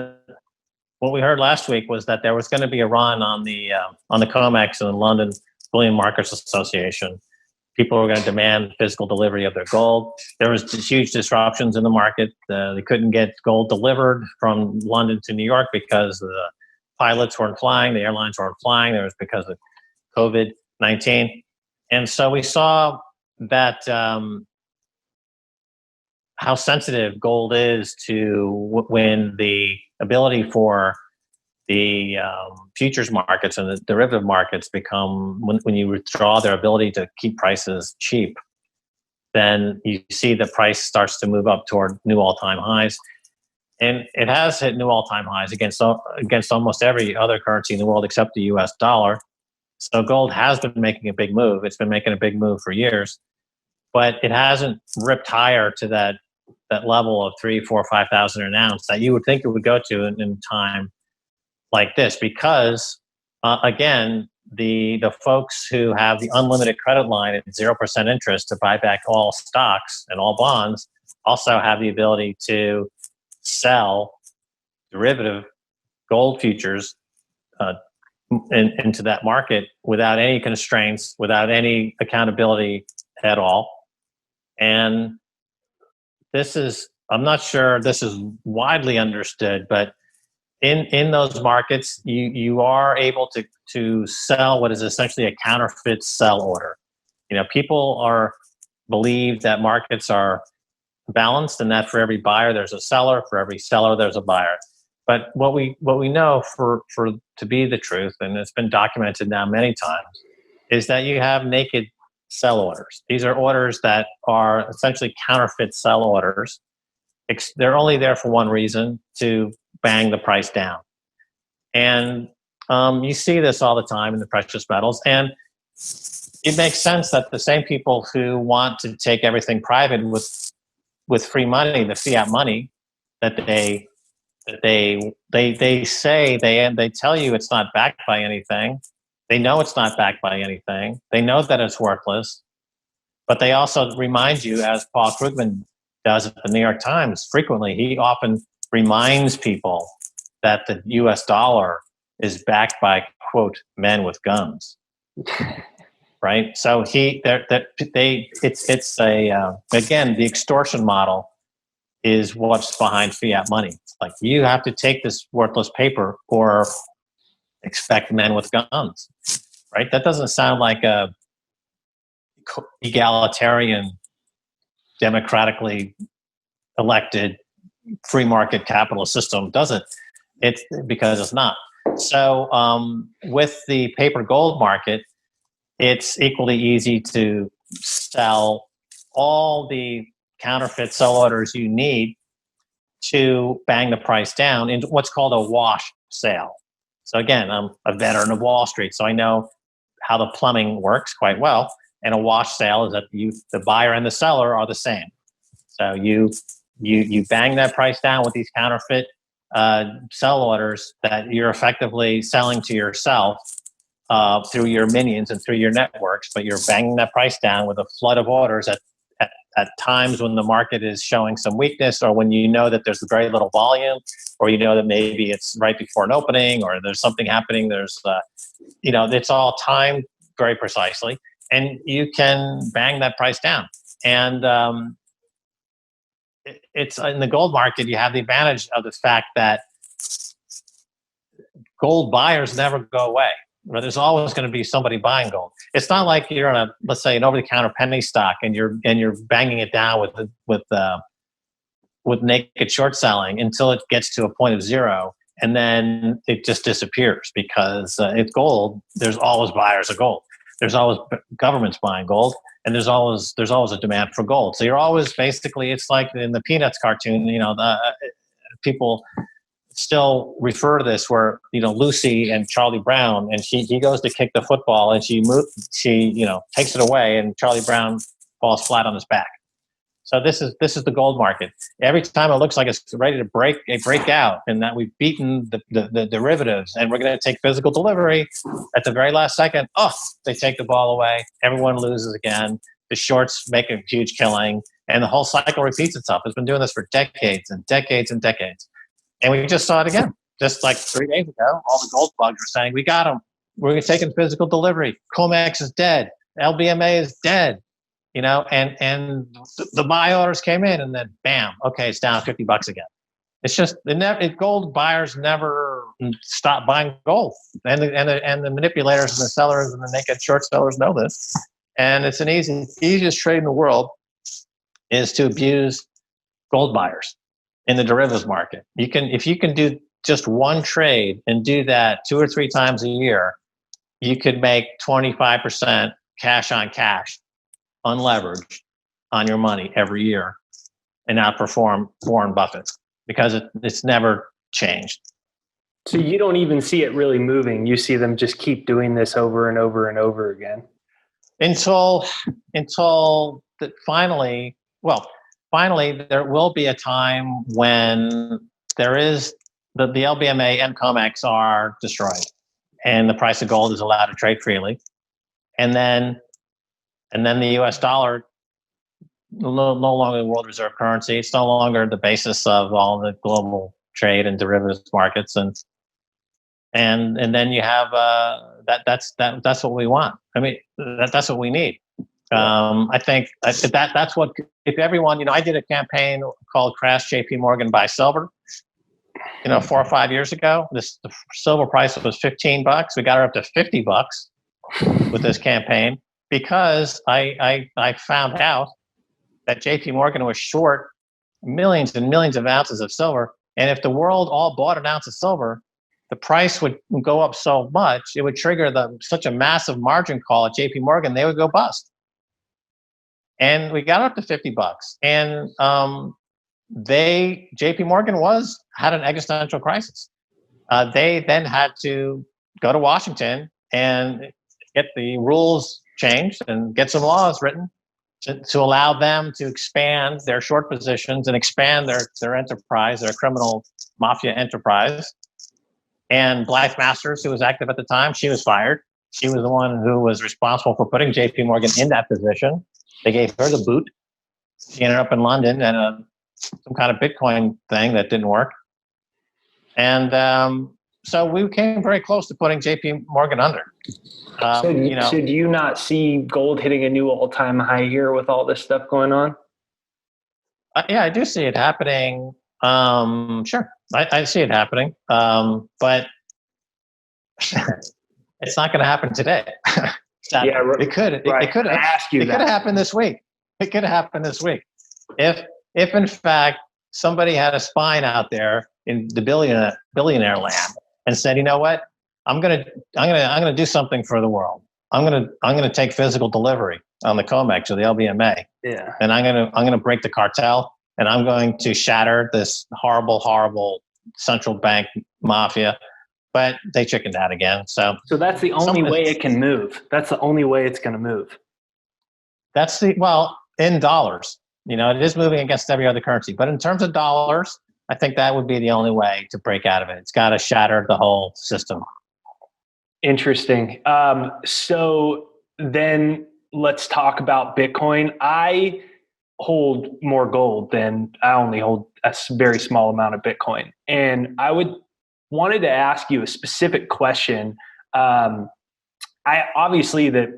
what we heard last week was that there was going to be a run on the COMEX and the London Bullion Markets Association. People were going to demand physical delivery of their gold. There was huge disruptions in the market. They couldn't get gold delivered from London to New York because the pilots weren't flying, the airlines weren't flying. It was because of COVID-19. And so we saw that how sensitive gold is to when the ability for the futures markets and the derivative markets become, when you withdraw their ability to keep prices cheap, then you see the price starts to move up toward new all-time highs. And it has hit new all-time highs against almost every other currency in the world except the US dollar. So gold has been making a big move. It's been making a big move for years, but it hasn't ripped higher to that level of 3,000, 4,000, 5,000 an ounce that you would think it would go to in time like this, because again, the folks who have the unlimited credit line at 0% interest to buy back all stocks and all bonds also have the ability to sell derivative gold futures into that market without any constraints, without any accountability at all. And I'm not sure this is widely understood, but in those markets, you are able to sell what is essentially a counterfeit sell order. People believe that markets are balanced and that for every buyer there's a seller, for every seller there's a buyer. But what we know for to be the truth, and it's been documented now many times, is that you have naked sell orders. These are orders that are essentially counterfeit sell orders. They're only there for one reason: to bang the price down. And you see this all the time in the precious metals. And it makes sense that the same people who want to take everything private with free money, the fiat money, that they say they tell you it's not backed by anything. They know it's not backed by anything. They know that it's worthless. But they also remind you, as Paul Krugman does at the New York Times frequently, he often reminds people that the U.S. dollar is backed by, quote, men with guns. Right? So again, the extortion model is what's behind fiat money. It's like, you have to take this worthless paper or expect men with guns. Right? That doesn't sound like a egalitarian, democratically elected free market capitalist system, does it? It's because it's not. So with the paper gold market, it's equally easy to sell all the counterfeit sell orders you need to bang the price down in what's called a wash sale. So again, I'm a veteran of Wall Street, so I know how the plumbing works quite well. And a wash sale is that the buyer and the seller are the same. So you bang that price down with these counterfeit sell orders that you're effectively selling to yourself through your minions and through your networks, but you're banging that price down with a flood of orders at times when the market is showing some weakness, or when you know that there's very little volume, or you know that maybe it's right before an opening, or there's something happening. There's, it's all timed very precisely, and you can bang that price down. And it's in the gold market, you have the advantage of the fact that gold buyers never go away. There's always going to be somebody buying gold. It's not like you're on let's say an over-the-counter penny stock and you're banging it down with naked short selling until it gets to a point of zero, and then it just disappears because it's gold. There's always buyers of gold. There's always governments buying gold, and there's always a demand for gold. So you're always basically, it's like in the Peanuts cartoon. People still refer to this where Lucy and Charlie Brown, and he goes to kick the football and she takes it away, and Charlie Brown falls flat on his back. So this is the gold market. Every time it looks like it's ready to break out, and that we've beaten the derivatives, and we're going to take physical delivery at the very last second, they take the ball away. Everyone loses again. The shorts make a huge killing, and the whole cycle repeats itself. It's been doing this for decades and decades and decades. And we just saw it again. Just like 3 days ago, all the gold bugs were saying, we got them. We're taking physical delivery. COMEX is dead. LBMA is dead. And the buy orders came in, and then bam, okay, it's down $50 again. It's just gold buyers never stop buying gold, and the manipulators and the sellers and the naked short sellers know this. And it's easiest trade in the world is to abuse gold buyers in the derivatives market. If you can do just one trade and do that 2 or 3 times a year, you could make 25% cash on cash, unleveraged, on your money every year, and outperform Warren Buffett because it's never changed. So you don't even see it really moving. You see them just keep doing this over and over and over again until that finally there will be a time when there is the LBMA and COMEX are destroyed, and the price of gold is allowed to trade freely, and then the U.S. dollar no longer the world reserve currency. It's no longer the basis of all the global trade and derivatives markets, and and then you have that's what we want. I mean, that's what we need. I think that's what, if everyone, I did a campaign called Crash JP Morgan Buy Silver, 4 or 5 years ago. The silver price was $15. We got her up to $50 with this campaign, because I found out that JP Morgan was short millions and millions of ounces of silver. And if the world all bought an ounce of silver, the price would go up so much, it would trigger such a massive margin call at JP Morgan, they would go bust. And we got up to $50. And JP Morgan had an existential crisis. They then had to go to Washington and get the rules changed and get some laws written to allow them to expand their short positions and expand their enterprise, their criminal mafia enterprise. And Blythe Masters, who was active at the time, she was fired. She was the one who was responsible for putting JP Morgan in that position. They gave her the boot. She ended up in London and some kind of Bitcoin thing that didn't work. And so we came very close to putting JP Morgan under. So do you not see gold hitting a new all-time high here with all this stuff going on? Yeah, I do see it happening. Sure, I see it happening. But it's not going to happen today. Yeah, it could. Right. It could have happened this week. It could have happened this week. If in fact somebody had a spine out there in the billionaire land and said, you know what, I'm gonna do something for the world. I'm gonna take physical delivery on the COMEX or the LBMA. Yeah. And I'm gonna break the cartel, and I'm going to shatter this horrible central bank mafia. But they chickened out again. So that's the only way it can move. That's the only way it's going to move. In dollars, it is moving against every other currency. But in terms of dollars, I think that would be the only way to break out of it. It's got to shatter the whole system. Interesting. So then let's talk about Bitcoin. I hold more gold than I only hold a very small amount of Bitcoin. And I wanted to ask you a specific question. I obviously at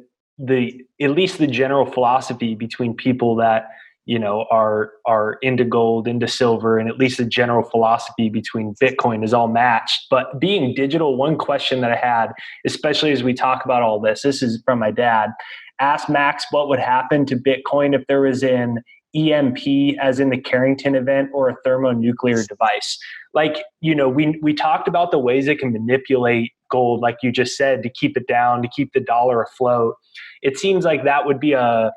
least the general philosophy between people that are into gold, into silver, and at least the general philosophy between Bitcoin is all matched. But being digital, one question that I had, especially as we talk about all this is from my dad. Asked Max what would happen to Bitcoin if there was an EMP, as in the Carrington event, or a thermonuclear device. Like, we talked about the ways it can manipulate gold, like you just said, to keep it down, to keep the dollar afloat. It seems like that would be a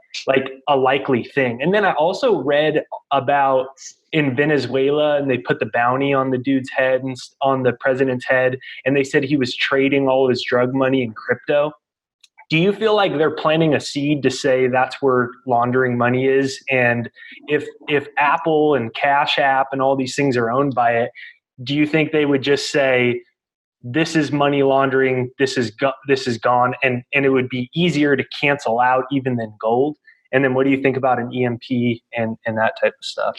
likely thing. And then I also read about in Venezuela, and they put the bounty on the dude's head and on the president's head, and they said he was trading all of his drug money in crypto. Do you feel like they're planting a seed to say that's where laundering money is? And if Apple and Cash App and all these things are owned by it, do you think they would just say, this is money laundering, this is gone, and it would be easier to cancel out even than gold? And then what do you think about an EMP and that type of stuff?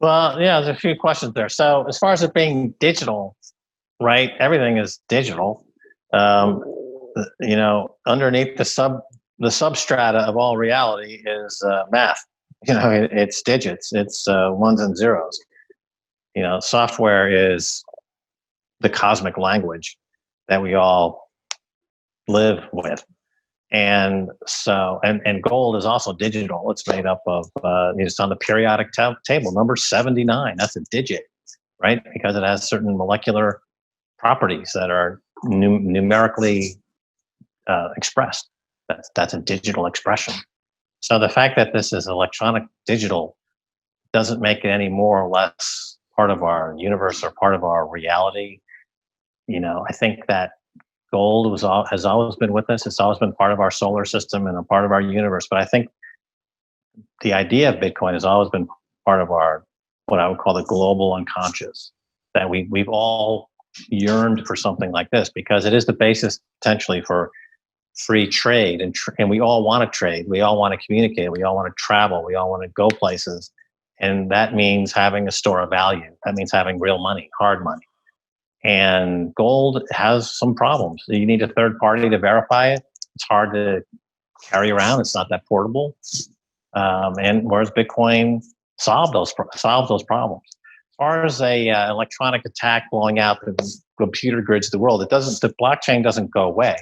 Well, yeah, there's a few questions there. So as far as it being digital, right, everything is digital. Underneath the substrata of all reality is math. It's digits, it's ones and zeros. Software is the cosmic language that we all live with. And so, and gold is also digital. It's made up of, it's on the periodic table, number 79. That's a digit, right? Because it has certain molecular properties that are numerically expressed. That's a digital expression. So the fact that this is electronic digital doesn't make it any more or less part of our universe or part of our reality. I think that gold has always been with us. It's always been part of our solar system and a part of our universe. But I think the idea of Bitcoin has always been part of our, what I would call the global unconscious, that we've all yearned for something like this because it is the basis potentially for free trade, and we all want to trade, we all want to communicate, we all want to travel, we all want to go places, and that means having a store of value. That means having real money, hard money. And gold has some problems. You need a third party to verify it. It's hard to carry around. It's not that portable. And whereas Bitcoin solved those problems. As far as a electronic attack blowing out the computer grids of the world, the blockchain doesn't go away.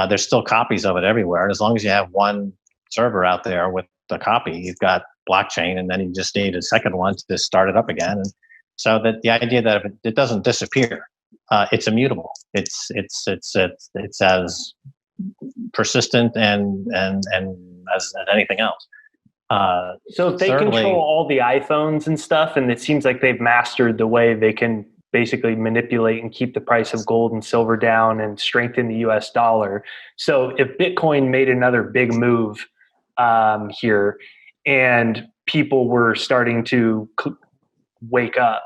There's still copies of it everywhere. And as long as you have one server out there with the copy, you've got blockchain, and then you just need a second one to start it up again. And so that the idea that if it doesn't disappear, it's immutable. It's as persistent and as anything else. So if they control all the iPhones and stuff, and it seems like they've mastered the way they can basically manipulate and keep the price of gold and silver down and strengthen the US dollar. So if Bitcoin made another big move here and people were starting to wake up,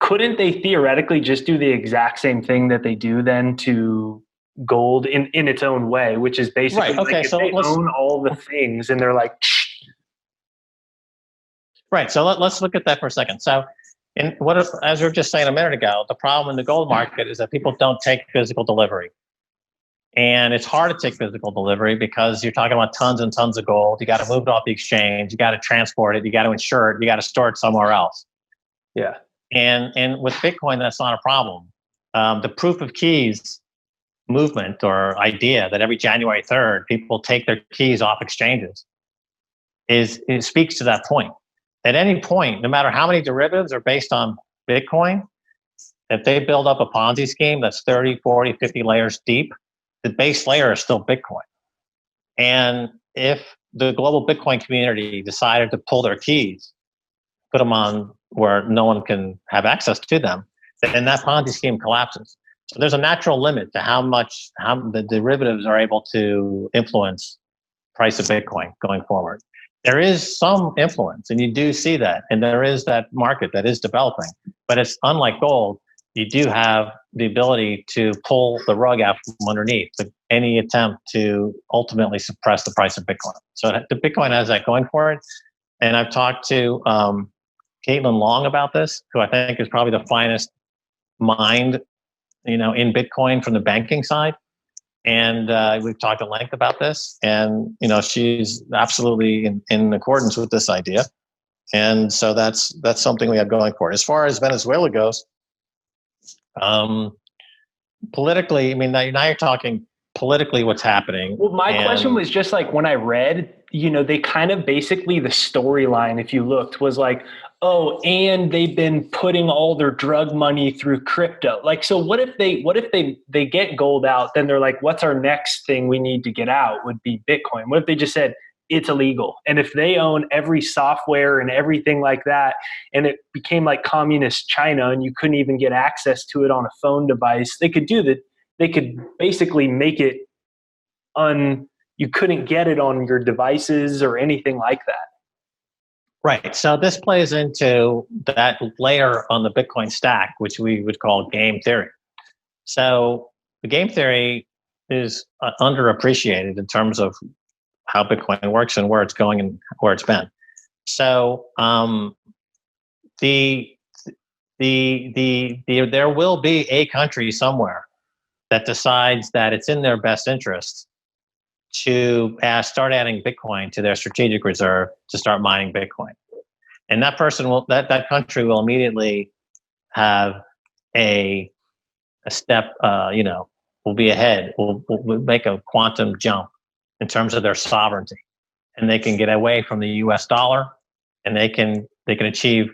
couldn't they theoretically just do the exact same thing that they do then to gold in its own way, which is basically right. Okay, like if they own all the things and they're like, right. So let's look at that for a second. So as we were just saying a minute ago, the problem in the gold market is that people don't take physical delivery. And it's hard to take physical delivery because you're talking about tons and tons of gold. You got to move it off the exchange. You got to transport it. You got to insure it. You got to store it somewhere else. Yeah. And with Bitcoin, that's not a problem. The proof of keys movement or idea that every January 3rd, people take their keys off exchanges it speaks to that point. At any point, no matter how many derivatives are based on Bitcoin, if they build up a Ponzi scheme that's 30, 40, 50 layers deep, the base layer is still Bitcoin. And if the global Bitcoin community decided to pull their keys, put them on where no one can have access to them, then that Ponzi scheme collapses. So there's a natural limit to how the derivatives are able to influence price of Bitcoin going forward. There is some influence, and you do see that, and there is that market that is developing, but it's unlike gold. You do have the ability to pull the rug out from underneath any attempt to ultimately suppress the price of Bitcoin. So the Bitcoin has that going for it. And I've talked to Caitlin Long about this, who I think is probably the finest mind, in Bitcoin from the banking side. And we've talked at length about this. And, she's absolutely in accordance with this idea. And so that's something we have going for it. As far as Venezuela goes, politically, now you're talking politically what's happening. Well, my question was just like when I read, they kind of basically the storyline, if you looked, was like, oh, and they've been putting all their drug money through crypto. Like, so what if they get gold out, then they're like, what's our next thing we need to get out would be Bitcoin. What if they just said it's illegal? And if they own every software and everything like that, and it became like communist China and you couldn't even get access to it on a phone device, they could do that. They could basically make it you couldn't get it on your devices or anything like that. Right. So this plays into that layer on the Bitcoin stack, which we would call game theory. So the game theory is underappreciated in terms of how Bitcoin works and where it's going and where it's been. So there will be a country somewhere that decides that it's in their best interest to start adding Bitcoin to their strategic reserve to start mining Bitcoin. And that person that country will immediately have a step, will be ahead, will make a quantum jump in terms of their sovereignty. And they can get away from the US dollar and they can achieve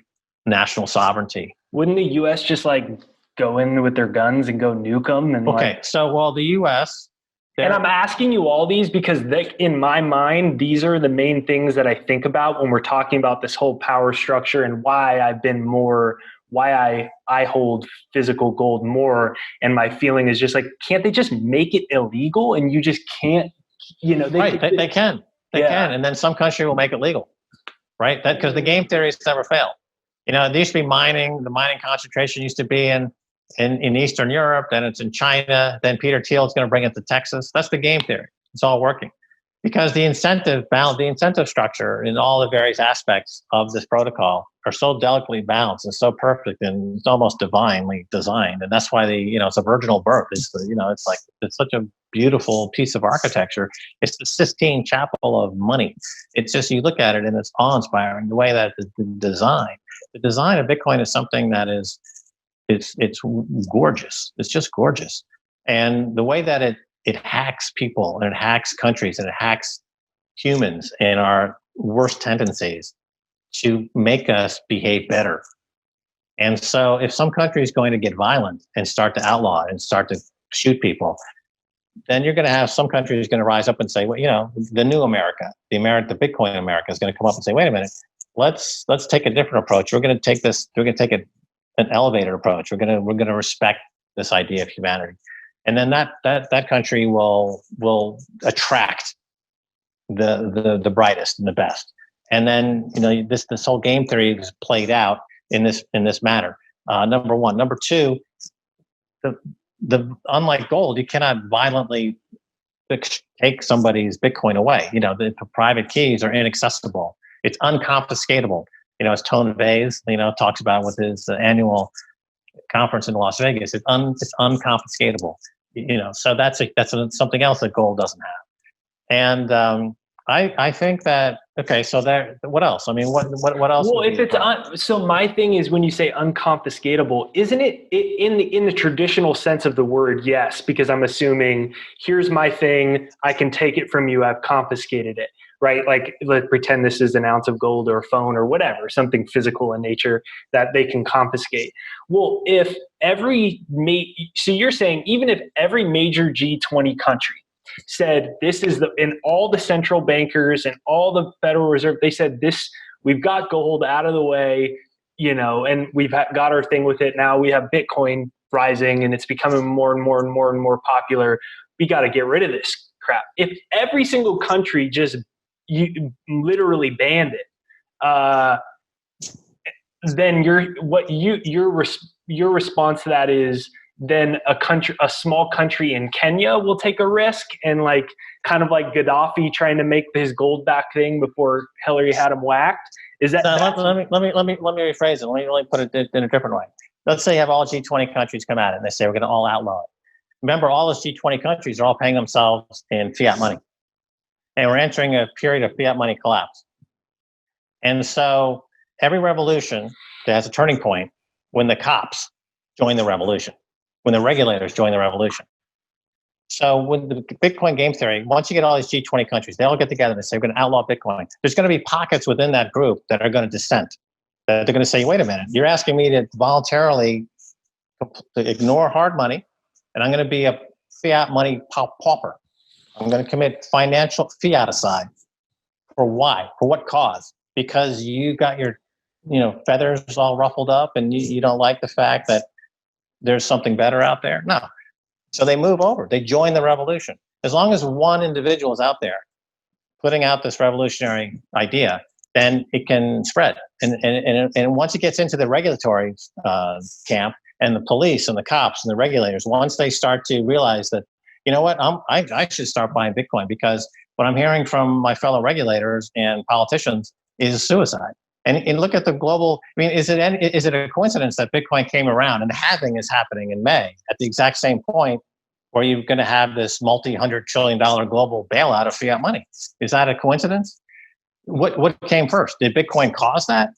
national sovereignty. Wouldn't the US just like go in with their guns and go nuke them? And the US... And I'm asking you all these because in my mind, these are the main things that I think about when we're talking about this whole power structure and why I hold physical gold more. And my feeling is just like, can't they just make it illegal? And you just can't, they can. And then some country will make it legal, right? Because the game theories never fail. It used to be mining. The mining concentration used to be in Eastern Europe, then it's in China, then Peter Thiel is going to bring it to Texas. That's the game theory. It's all working. Because the incentive structure in all the various aspects of this protocol are so delicately balanced and so perfect, and it's almost divinely designed. And that's why it's a virginal birth. It's such a beautiful piece of architecture. It's the Sistine Chapel of money. It's just, you look at it and it's awe-inspiring the way that the design of Bitcoin is something that it's gorgeous. It's just gorgeous. And the way that it hacks people, and it hacks countries, and it hacks humans and our worst tendencies to make us behave better. And so if some country is going to get violent and start to outlaw and start to shoot people, then you're going to have some country is going to rise up and say, well, the new America, the Bitcoin America is going to come up and say, wait a minute, let's take a different approach. We're going to take an elevated approach. We're going to respect this idea of humanity. And then that country will attract the brightest and the best. And then this whole game theory is played out in this manner. Number one. Number two, the unlike gold, you cannot violently take somebody's Bitcoin away. The private keys are inaccessible. It's unconfiscatable. As Tone Vays talks about with his annual conference in Las Vegas, it's unconfiscatable. So that's something else that gold doesn't have. And I think that, okay, so there, what else? I mean, what else? Well, if it's so my thing is, when you say unconfiscatable, isn't it in the traditional sense of the word? Yes, because I'm assuming, here's my thing, I can take it from you, I've confiscated it, right? Like, let's pretend this is an ounce of gold or a phone or whatever, something physical in nature that they can confiscate. Well, so you're saying even if every major G20 country said this is and all the central bankers and all the Federal Reserve, they said this, we've got gold out of the way, and we've got our thing with it. Now we have Bitcoin rising and it's becoming more and more and more and more popular. We got to get rid of this crap. If every single country just literally banned it, then your response to that is, then a small country in Kenya will take a risk, and kind of like Gaddafi trying to make his gold back thing before Hillary had him whacked. Is that? Let me rephrase it. Let me put it in a different way. Let's say you have all G20 countries come at it and they say we're going to all outlaw it. Remember, all those G20 countries are all paying themselves in fiat money, and we're entering a period of fiat money collapse. And so every revolution that has a turning point when the cops join the revolution, when the regulators join the revolution. So with the Bitcoin game theory, once you get all these G20 countries, they all get together and say, we're going to outlaw Bitcoin. There's going to be pockets within that group that are going to dissent. They're going to say, wait a minute, you're asking me to voluntarily ignore hard money, and I'm going to be a fiat money pauper. I'm going to commit financial fiaticide. For why? For what cause? Because you got your feathers all ruffled up and you don't like the fact that there's something better out there? No. So they move over. They join the revolution. As long as one individual is out there putting out this revolutionary idea, then it can spread. And once it gets into the regulatory camp, and the police and the cops and the regulators, once they start to realize that, I should start buying Bitcoin, because what I'm hearing from my fellow regulators and politicians is suicide. And look at the global, is it a coincidence that Bitcoin came around, and the halving is happening in May at the exact same point where you're going to have this multi-$100 trillion global bailout of fiat money? Is that a coincidence? What came first? Did Bitcoin cause that?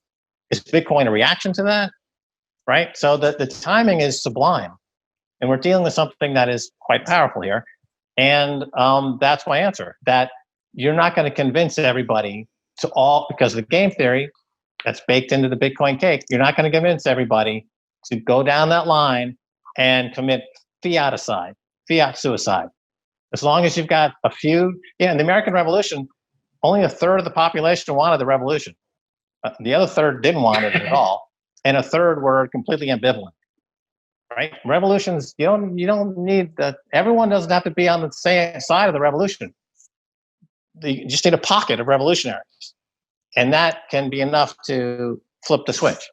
Is Bitcoin a reaction to that? Right? So the timing is sublime. And we're dealing with something that is quite powerful here. And that's my answer, that you're not going to convince everybody because of the game theory that's baked into the Bitcoin cake. You're not going to convince everybody to go down that line and commit fiat suicide. As long as you've got a few, in the American Revolution, only a third of the population wanted the revolution. The other third didn't want it at all, and a third were completely ambivalent. Right? Revolutions, you don't need that. Everyone doesn't have to be on the same side of the revolution. You just need a pocket of revolutionaries. And that can be enough to flip the switch.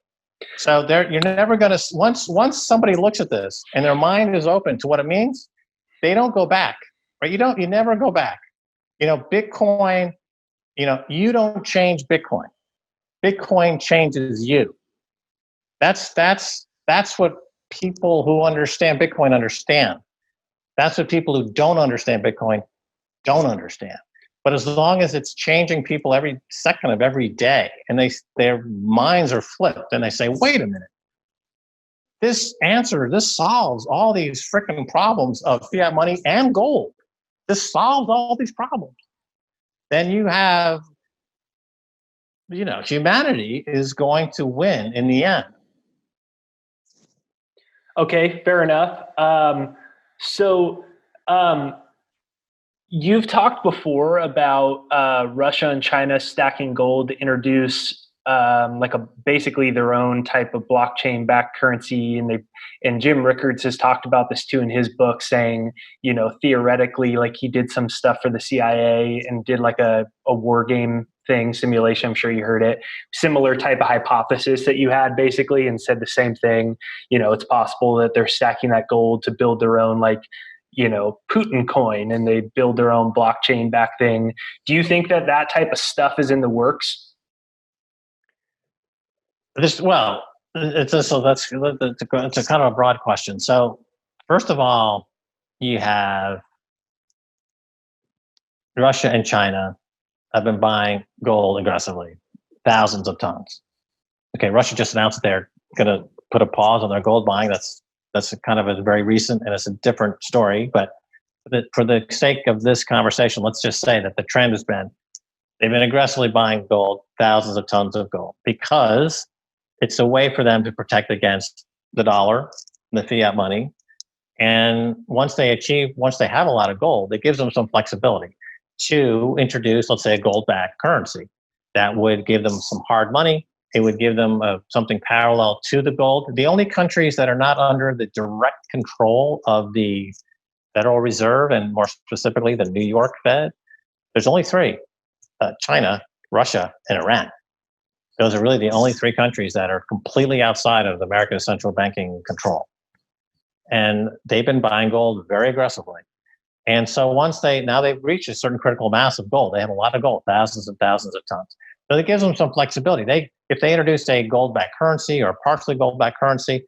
So you're never going to, once somebody looks at this and their mind is open to what it means, they don't go back, right? You never go back. Bitcoin, you don't change Bitcoin. Bitcoin changes you. That's what people who understand Bitcoin understand. That's what people who don't understand Bitcoin don't understand. But as long as it's changing people every second of every day, and their minds are flipped, and they say, wait a minute, this solves all these freaking problems of fiat money and gold. This solves all these problems. Then you have, humanity is going to win in the end. Okay, fair enough. You've talked before about Russia and China stacking gold to introduce basically their own type of blockchain-backed currency, and Jim Rickards has talked about this too in his book, saying, theoretically, like he did some stuff for the CIA and did like a war game thing, simulation. I'm sure you heard it. Similar type of hypothesis that you had, basically, and said the same thing. It's possible that they're stacking that gold to build their own Putin coin, and they build their own blockchain back thing. Do you think that type of stuff is in the works? It's a kind of a broad question. So first of all, you have Russia and China have been buying gold aggressively, thousands of tons. Okay, Russia just announced that they're going to put a pause on their gold buying. That's kind of a very recent, and it's a different story. But for the sake of this conversation, let's just say that the trend has been they've been aggressively buying gold, thousands of tons of gold, because it's a way for them to protect against the dollar, the fiat money. And once they have a lot of gold, it gives them some flexibility to introduce, let's say, a gold-backed currency that would give them some hard money. It would give them something parallel to the gold. The only countries that are not under the direct control of the Federal Reserve, and more specifically the New York Fed, there's only three: China, Russia, and Iran. Those are really the only three countries that are completely outside of America's central banking control. And they've been buying gold very aggressively. And so now they've reached a certain critical mass of gold. They have a lot of gold, thousands and thousands of tons. So it gives them some flexibility. If they introduced a gold-backed currency or partially gold-backed currency,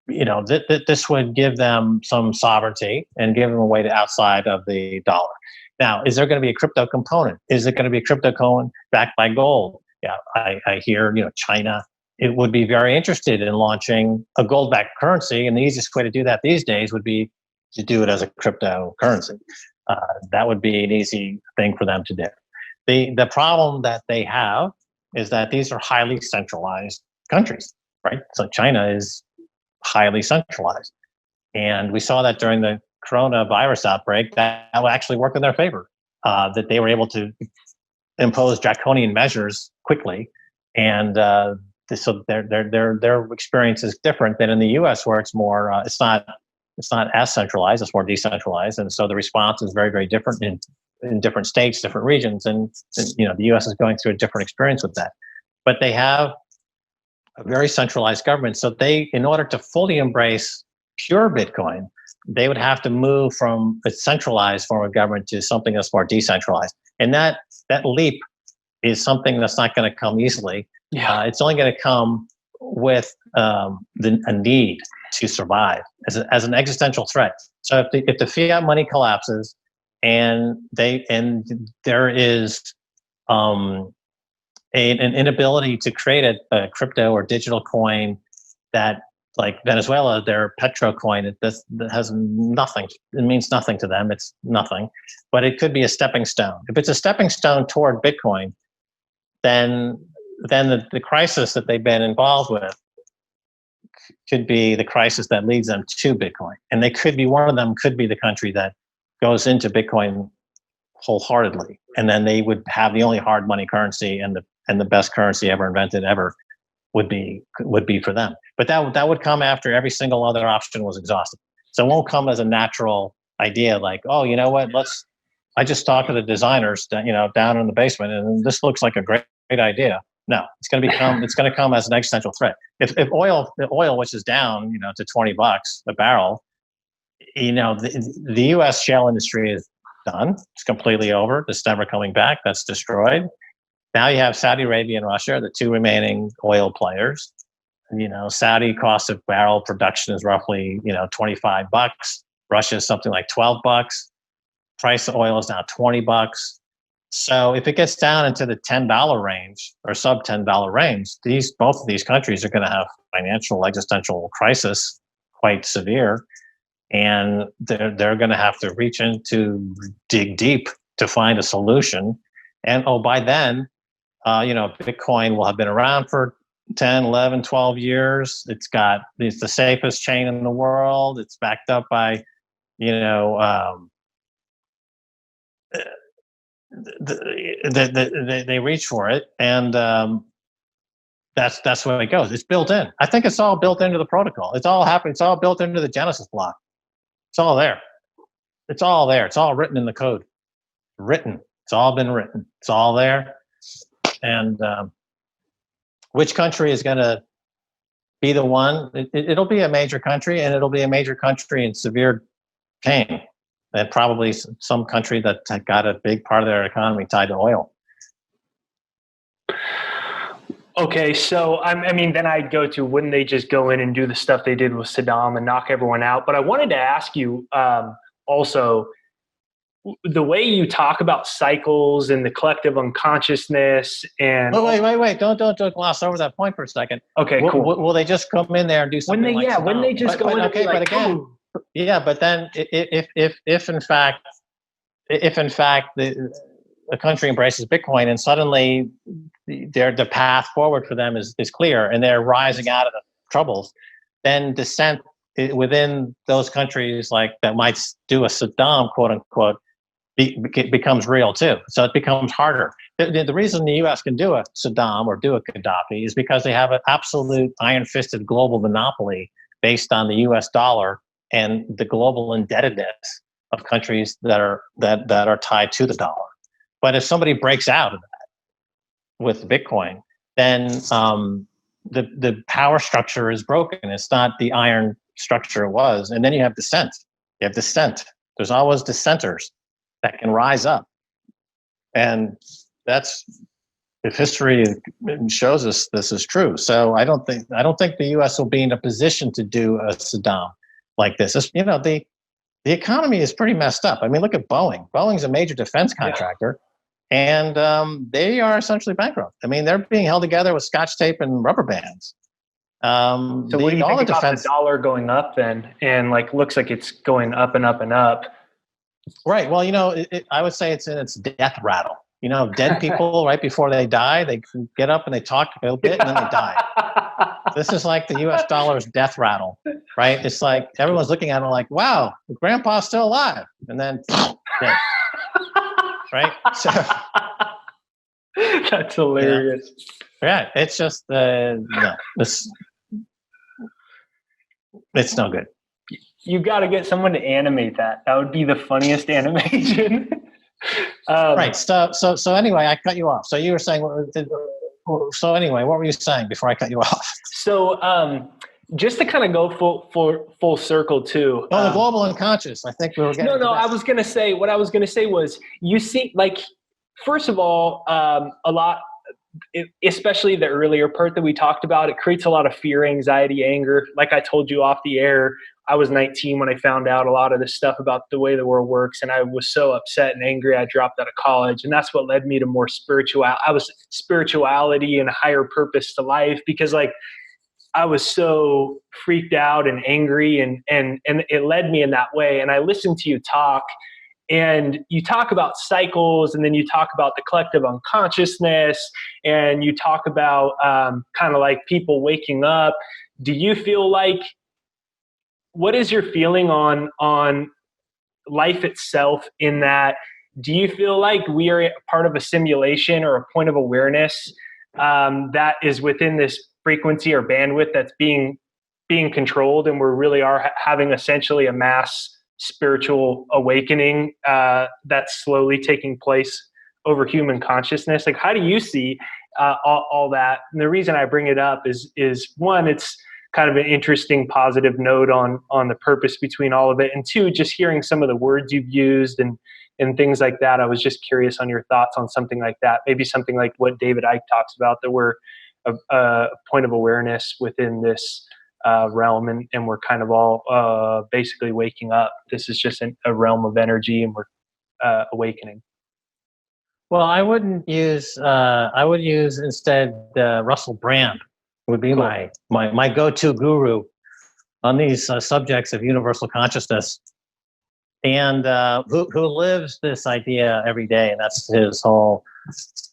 this would give them some sovereignty and give them a way to outside of the dollar. Now, is there going to be a crypto component? Is it going to be a crypto coin backed by gold? Yeah, I hear, China, it would be very interested in launching a gold-backed currency, and the easiest way to do that these days would be to do it as a cryptocurrency. That would be an easy thing for them to do. The problem that they have is that these are highly centralized countries, right? So China is highly centralized. And we saw that during the coronavirus outbreak, that actually worked in their favor, that they were able to impose draconian measures quickly. And so their experience is different than in the U.S., where it's more, it's not as centralized, it's more decentralized. And so the response is very, very different in different states, different regions. And the U.S. is going through a different experience with that. But they have a very centralized government. So in order to fully embrace pure Bitcoin, they would have to move from a centralized form of government to something that's more decentralized. And that leap is something that's not going to come easily. Yeah. It's only going to come with a need to survive as an existential threat. So if the fiat money collapses and there is an inability to create a crypto or digital coin that, like Venezuela, their petro coin, that has nothing. It means nothing to them. It's nothing, but it could be a stepping stone. If it's a stepping stone toward Bitcoin, then the crisis that they've been involved with could be the crisis that leads them to Bitcoin. And one of them could be the country that goes into Bitcoin wholeheartedly. And then they would have the only hard money currency and the best currency ever invented ever would be for them. But that would come after every single other option was exhausted. So it won't come as a natural idea like, oh, you know what, I just talked to the designers down in the basement, and this looks like a great idea. No, it's going to come as an existential threat. If oil, which is down, to $20 a barrel, the U.S. shale industry done. It's completely over. It's never coming back. That's destroyed. Now you have Saudi Arabia and Russia, the two remaining oil players. Saudi cost of barrel production is roughly, $25. Russia is something like $12. Price of oil is now $20. So if it gets down into the $10 range or sub $10 range, both of these countries are going to have financial existential crisis, quite severe, and they're going to have to reach into dig deep to find a solution. And by then, Bitcoin will have been around for 10, 11, 12 years. It's the safest chain in the world. It's backed up by, they reach for it, and that's where it goes. It's built in. I think it's all built into the protocol. It's all happening. It's all built into the Genesis block. It's all there. It's all there. It's all written in the code. Written. It's all been written. It's all there. And which country is going to be the one? It'll be a major country, and it'll be a major country in severe pain. And probably some country that got a big part of their economy tied to oil. Okay, so then I'd go to, wouldn't they just go in and do the stuff they did with Saddam and knock everyone out? But I wanted to ask you also, the way you talk about cycles and the collective unconsciousness and... Oh, wait. Don't gloss over that point for a second. Okay, cool. Will they just come in there and do something like Saddam? Wouldn't they just go in and be like, but again, yeah, but then if in fact the country embraces Bitcoin and suddenly the path forward for them is clear and they're rising out of the troubles, then dissent within those countries like that might do a Saddam, quote unquote, becomes real too. So it becomes harder. The reason the U.S. can do a Saddam or do a Gaddafi is because they have an absolute iron-fisted global monopoly based on the U.S. dollar and the global indebtedness of countries that are tied to the dollar. But if somebody breaks out of that with Bitcoin, then the power structure is broken. It's not the iron structure it was. And then you have dissent. There's always dissenters that can rise up. And that's, if history shows us this is true. So I don't think the U.S. will be in a position to do a Saddam like this. The economy is pretty messed up. I mean, look at Boeing. Boeing's a major defense contractor, and they are essentially bankrupt. I mean, they're being held together with scotch tape and rubber bands. So what do you think about the dollar going up then? And looks like it's going up and up and up. Right. Well, I would say it's in its death rattle. Dead people right before they die, they get up and they talk a bit and then they die. This is like the U.S. dollar's death rattle, right? It's like everyone's looking at it like, wow, grandpa's still alive. And then, dead. Right? So, that's hilarious. Yeah, it's just, it's no good. You got to get someone to animate that. That would be the funniest animation. Right. So anyway, I cut you off. So you were saying, so anyway, what were you saying before I cut you off? So just to kind of go full circle too. Oh, the global unconscious. I think we were getting No, what I was going to say was, you see, first of all, a lot, especially the earlier part that we talked about, it creates a lot of fear, anxiety, anger. Like I told you off the air, I was 19 when I found out a lot of this stuff about the way the world works, and I was so upset and angry I dropped out of college, and that's what led me to more spirituality and a higher purpose to life, because I was so freaked out and angry, and it led me in that way. And I listened to you talk, and you talk about cycles, and then you talk about the collective unconsciousness, and you talk about kind of like people waking up. Do you feel like, what is your feeling on life itself in that? Do you feel like we are part of a simulation or a point of awareness that is within this frequency or bandwidth that's being controlled, and we really are having essentially a mass spiritual awakening that's slowly taking place over human consciousness? How do you see all that? And the reason I bring it up is one, it's kind of an interesting positive note on the purpose between all of it, and two, just hearing some of the words you've used and and things like that. I was just curious on your thoughts on something like that. Maybe something like what David Icke talks about, that we're a point of awareness within this realm, and we're kind of all basically waking up. This is just a realm of energy, and we're awakening. Well, I wouldn't use. I would use instead Russell Brand would be Cool. my go-to guru on these subjects of universal consciousness, and who lives this idea every day, and that's his whole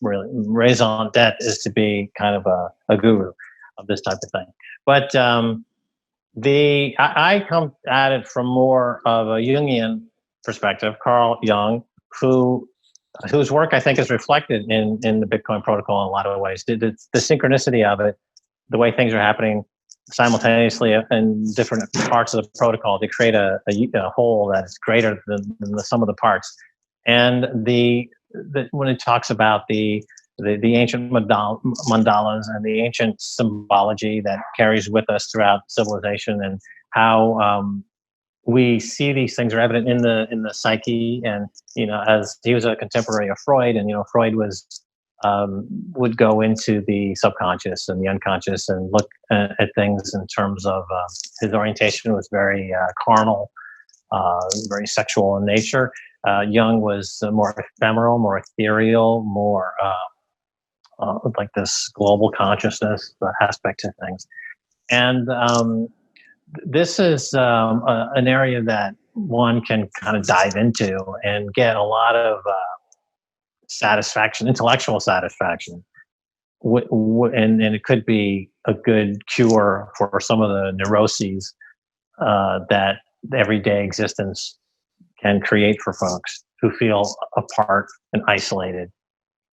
really raison d'etre, is to be kind of a guru of this type of thing. But I come at it from more of a Jungian perspective. Carl Jung, whose work I think is reflected in the Bitcoin protocol in a lot of ways. The synchronicity of it, the way things are happening simultaneously in different parts of the protocol to create a whole that is greater than the sum of the parts. And when it talks about the ancient mandalas and the ancient symbology that carries with us throughout civilization, and how we see these things are evident in the psyche. And as he was a contemporary of Freud, and Freud would go into the subconscious and the unconscious and look at things in terms of his orientation was very carnal, very sexual in nature. Jung was more ephemeral, more ethereal, more like this global consciousness aspect to things. And this is an area that one can kind of dive into and get a lot of satisfaction, intellectual satisfaction. And it could be a good cure for some of the neuroses that everyday existence can create for folks who feel apart and isolated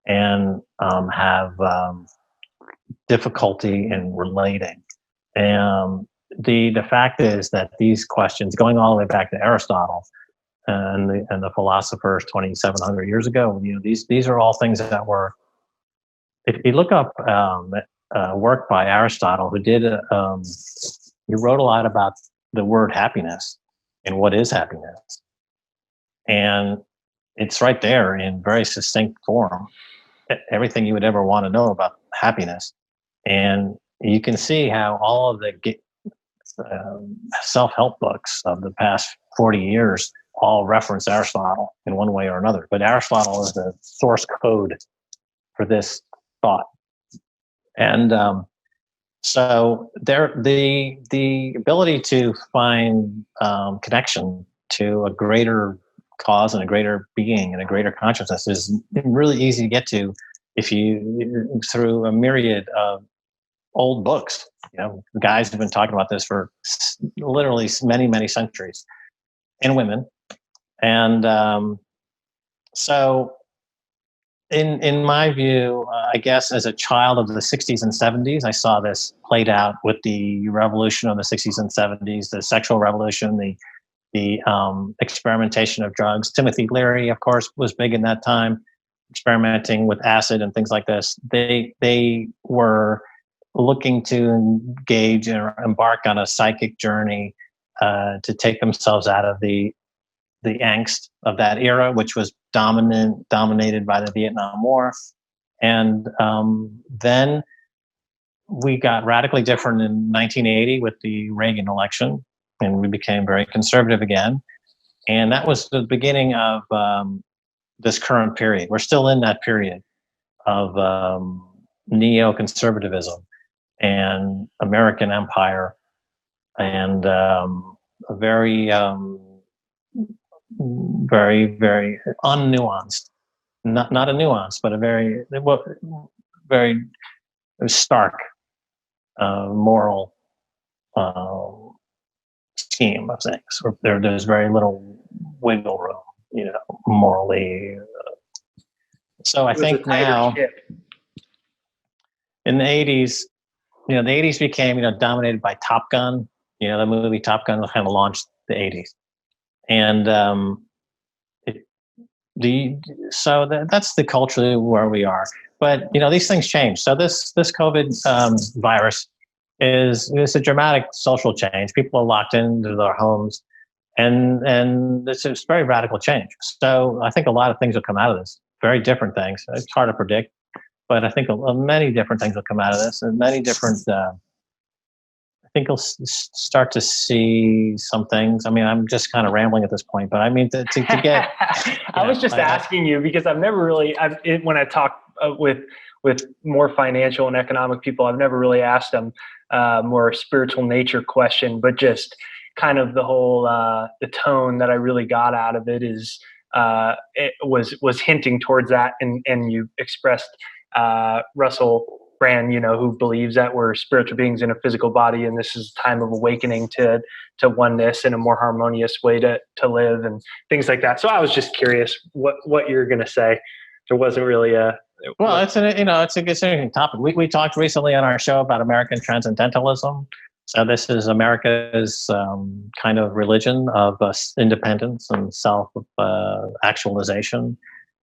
and have difficulty in relating. And the fact is that these questions, going all the way back to Aristotle and the philosophers 2,700 years ago, these are all things that were. If you look up work by Aristotle, who he wrote a lot about the word happiness and what is happiness, and it's right there in very succinct form, everything you would ever want to know about happiness. And you can see how all of the self-help books of the past 40 years all reference Aristotle in one way or another. But Aristotle is the source code for this thought. And so the ability to find connection to a greater cause and a greater being and a greater consciousness is really easy to get to if you through a myriad of old books. Guys have been talking about this for literally many, many centuries, and women. And so in my view, I guess as a child of the 60s and 70s, I saw this played out with the revolution of the 60s and 70s, the sexual revolution, the experimentation of drugs. Timothy Leary, of course, was big in that time, experimenting with acid and things like this. They were looking to engage or embark on a psychic journey to take themselves out of the angst of that era, which was dominated by the Vietnam War. And then we got radically different in 1980 with the Reagan election, and we became very conservative again. And that was the beginning of this current period. We're still in that period of neoconservatism and American empire, and a very, very, very unnuanced, not a nuance, but a very, very stark moral scheme of things. There's very little wiggle room, morally. So I think now in the 80s, the 80s became, dominated by Top Gun. The movie Top Gun kind of launched the 80s. And that's the culture where we are. But, these things change. So this COVID virus is a dramatic social change. People are locked into their homes. and it's a very radical change. So I think a lot of things will come out of this. Very different things. It's hard to predict, but I think many different things will come out of this, and many different. I think you'll start to see some things. I mean, I'm just kind of rambling at this point, but I mean to get. I was just asking you because I've never really, when I talk with more financial and economic people, I've never really asked them more spiritual nature question, but just kind of the whole the tone that I really got out of it is it was hinting towards that, and you expressed Russell Brand, who believes that we're spiritual beings in a physical body, and this is a time of awakening to oneness and a more harmonious way to live and things like that. So I was just curious what you're going to say. There wasn't really a. Well, it's an interesting topic. We talked recently on our show about American Transcendentalism. So this is America's kind of religion of independence and self-actualization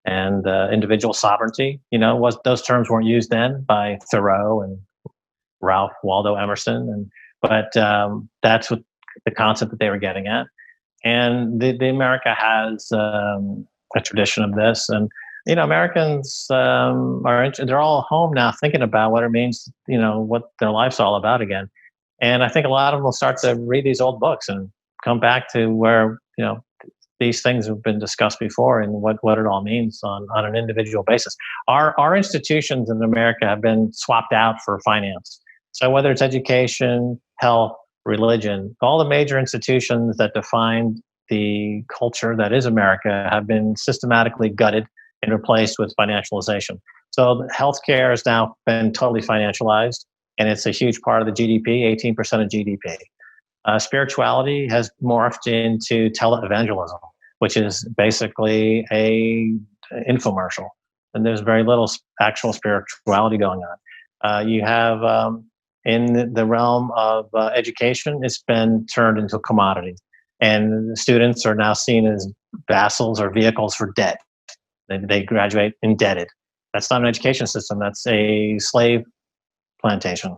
and individual sovereignty. Those terms weren't used then by Thoreau and Ralph Waldo Emerson, but that's what the concept that they were getting at. And the America has a tradition of this, and Americans they're all home now, thinking about what it means, what their life's all about again. And I think a lot of them will start to read these old books and come back to where, these things have been discussed before and what it all means on an individual basis. Our institutions in America have been swapped out for finance. So whether it's education, health, religion, all the major institutions that define the culture that is America have been systematically gutted and replaced with financialization. So healthcare has now been totally financialized, and it's a huge part of the GDP, 18% of GDP. Spirituality has morphed into televangelism, which is basically a infomercial, and there's very little actual spirituality going on. You have in the realm of education, it's been turned into a commodity, and students are now seen as vassals or vehicles for debt. They graduate indebted. That's not an education system. That's a slave plantation.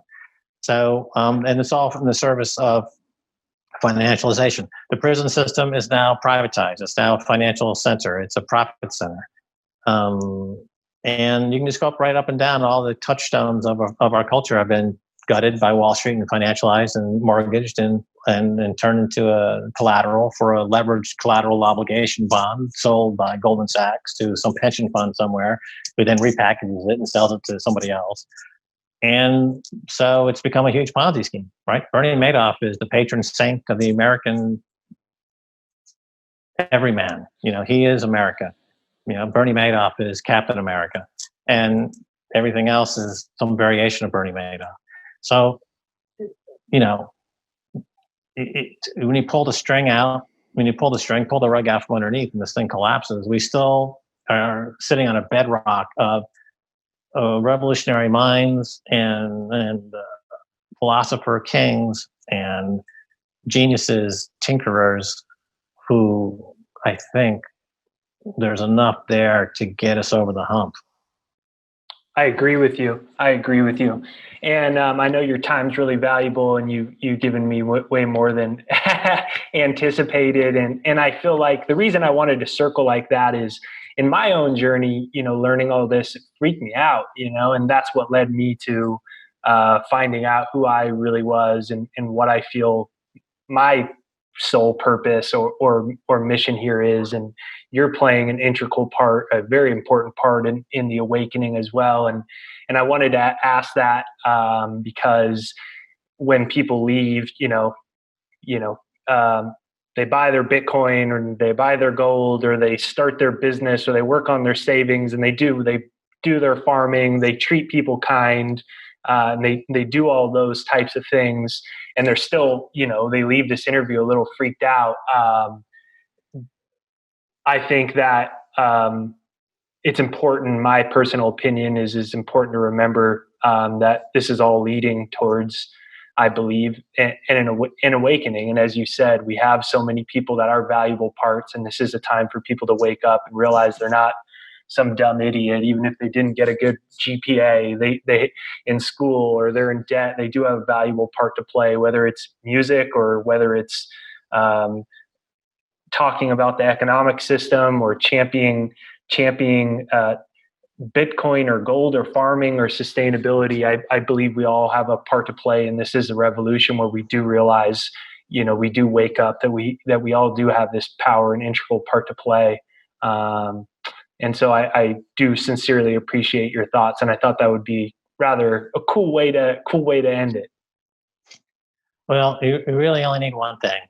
So, and it's all from the service of financialization. The prison system is now privatized. It's now a financial center. It's a profit center. And you can just go right up and down. All the touchstones of our culture have been gutted by Wall Street and financialized and mortgaged and turned into a collateral for a leveraged collateral obligation bond sold by Goldman Sachs to some pension fund somewhere, who then repackages it and sells it to somebody else. And so it's become a huge Ponzi scheme, right? Bernie Madoff is the patron saint of the American everyman. He is America. Bernie Madoff is Captain America, and everything else is some variation of Bernie Madoff. So, when you pull the string out, pull the rug out from underneath, and this thing collapses, we still are sitting on a bedrock of revolutionary minds and philosopher kings and geniuses, tinkerers, who I think there's enough there to get us over the hump. I agree with you. And I know your time's really valuable, and you've given me way more than anticipated. And I feel like the reason I wanted to circle like that is in my own journey, learning all this, it freaked me out, and that's what led me to finding out who I really was and what I feel my sole purpose or mission here is. And you're playing an integral part, a very important part in the awakening as well. And I wanted to ask that because when people leave, they buy their Bitcoin or they buy their gold or they start their business or they work on their savings and they do their farming, they treat people kind, and they do all those types of things, and they're still, they leave this interview a little freaked out. I think that it's important. My personal opinion is it's important to remember that this is all leading towards, I believe, an awakening. And as you said, we have so many people that are valuable parts, and this is a time for people to wake up and realize they're not some dumb idiot. Even if they didn't get a good GPA, they in school or they're in debt, they do have a valuable part to play, whether it's music or whether it's talking about the economic system or championing Bitcoin or gold or farming or sustainability. I believe we all have a part to play, and this is a revolution where we do realize, we do wake up that we all do have this power and integral part to play. And so I do sincerely appreciate your thoughts, and I thought that would be rather a cool way to end it. Well, you really only need one thing: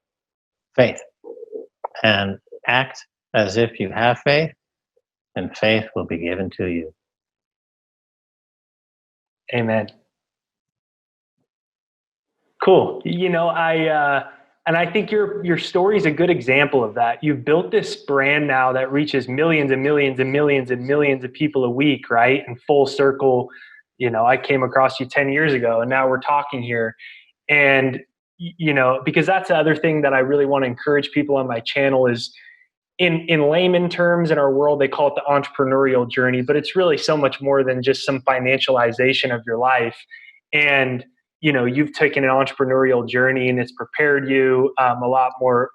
faith, and act as if you have faith, and faith will be given to you. Amen. Cool. And I think your story is a good example of that. You've built this brand now that reaches millions and millions and millions and millions of people a week, right? And full circle, I came across you 10 years ago, and now we're talking here. And, because that's the other thing that I really want to encourage people on my channel is, in layman terms, in our world, they call it the entrepreneurial journey, but it's really so much more than just some financialization of your life. And, you've taken an entrepreneurial journey, and it's prepared you a lot more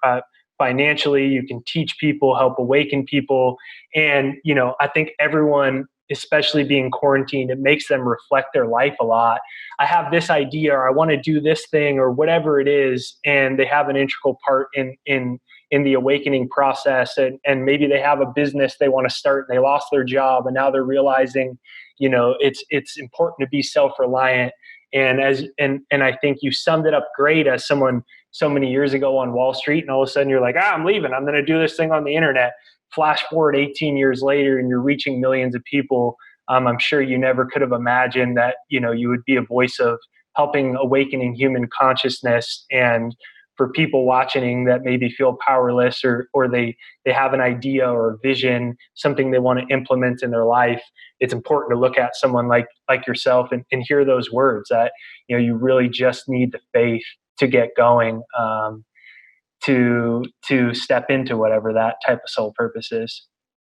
financially. You can teach people, help awaken people. And, I think everyone, especially being quarantined, it makes them reflect their life a lot. I have this idea, or I want to do this thing, or whatever it is, and they have an integral part in the awakening process, and maybe they have a business they want to start, and they lost their job, and now they're realizing, it's important to be self-reliant. And I think you summed it up great as someone so many years ago on Wall Street, and all of a sudden you're like, I'm leaving, I'm going to do this thing on the internet. Flash forward 18 years later, and you're reaching millions of people. I'm sure you never could have imagined that, you would be a voice of helping awakening human consciousness. And for people watching that maybe feel powerless, or they have an idea or a vision, something they want to implement in their life, it's important to look at someone like yourself and hear those words that, you really just need the faith to get going, to step into whatever that type of soul purpose is.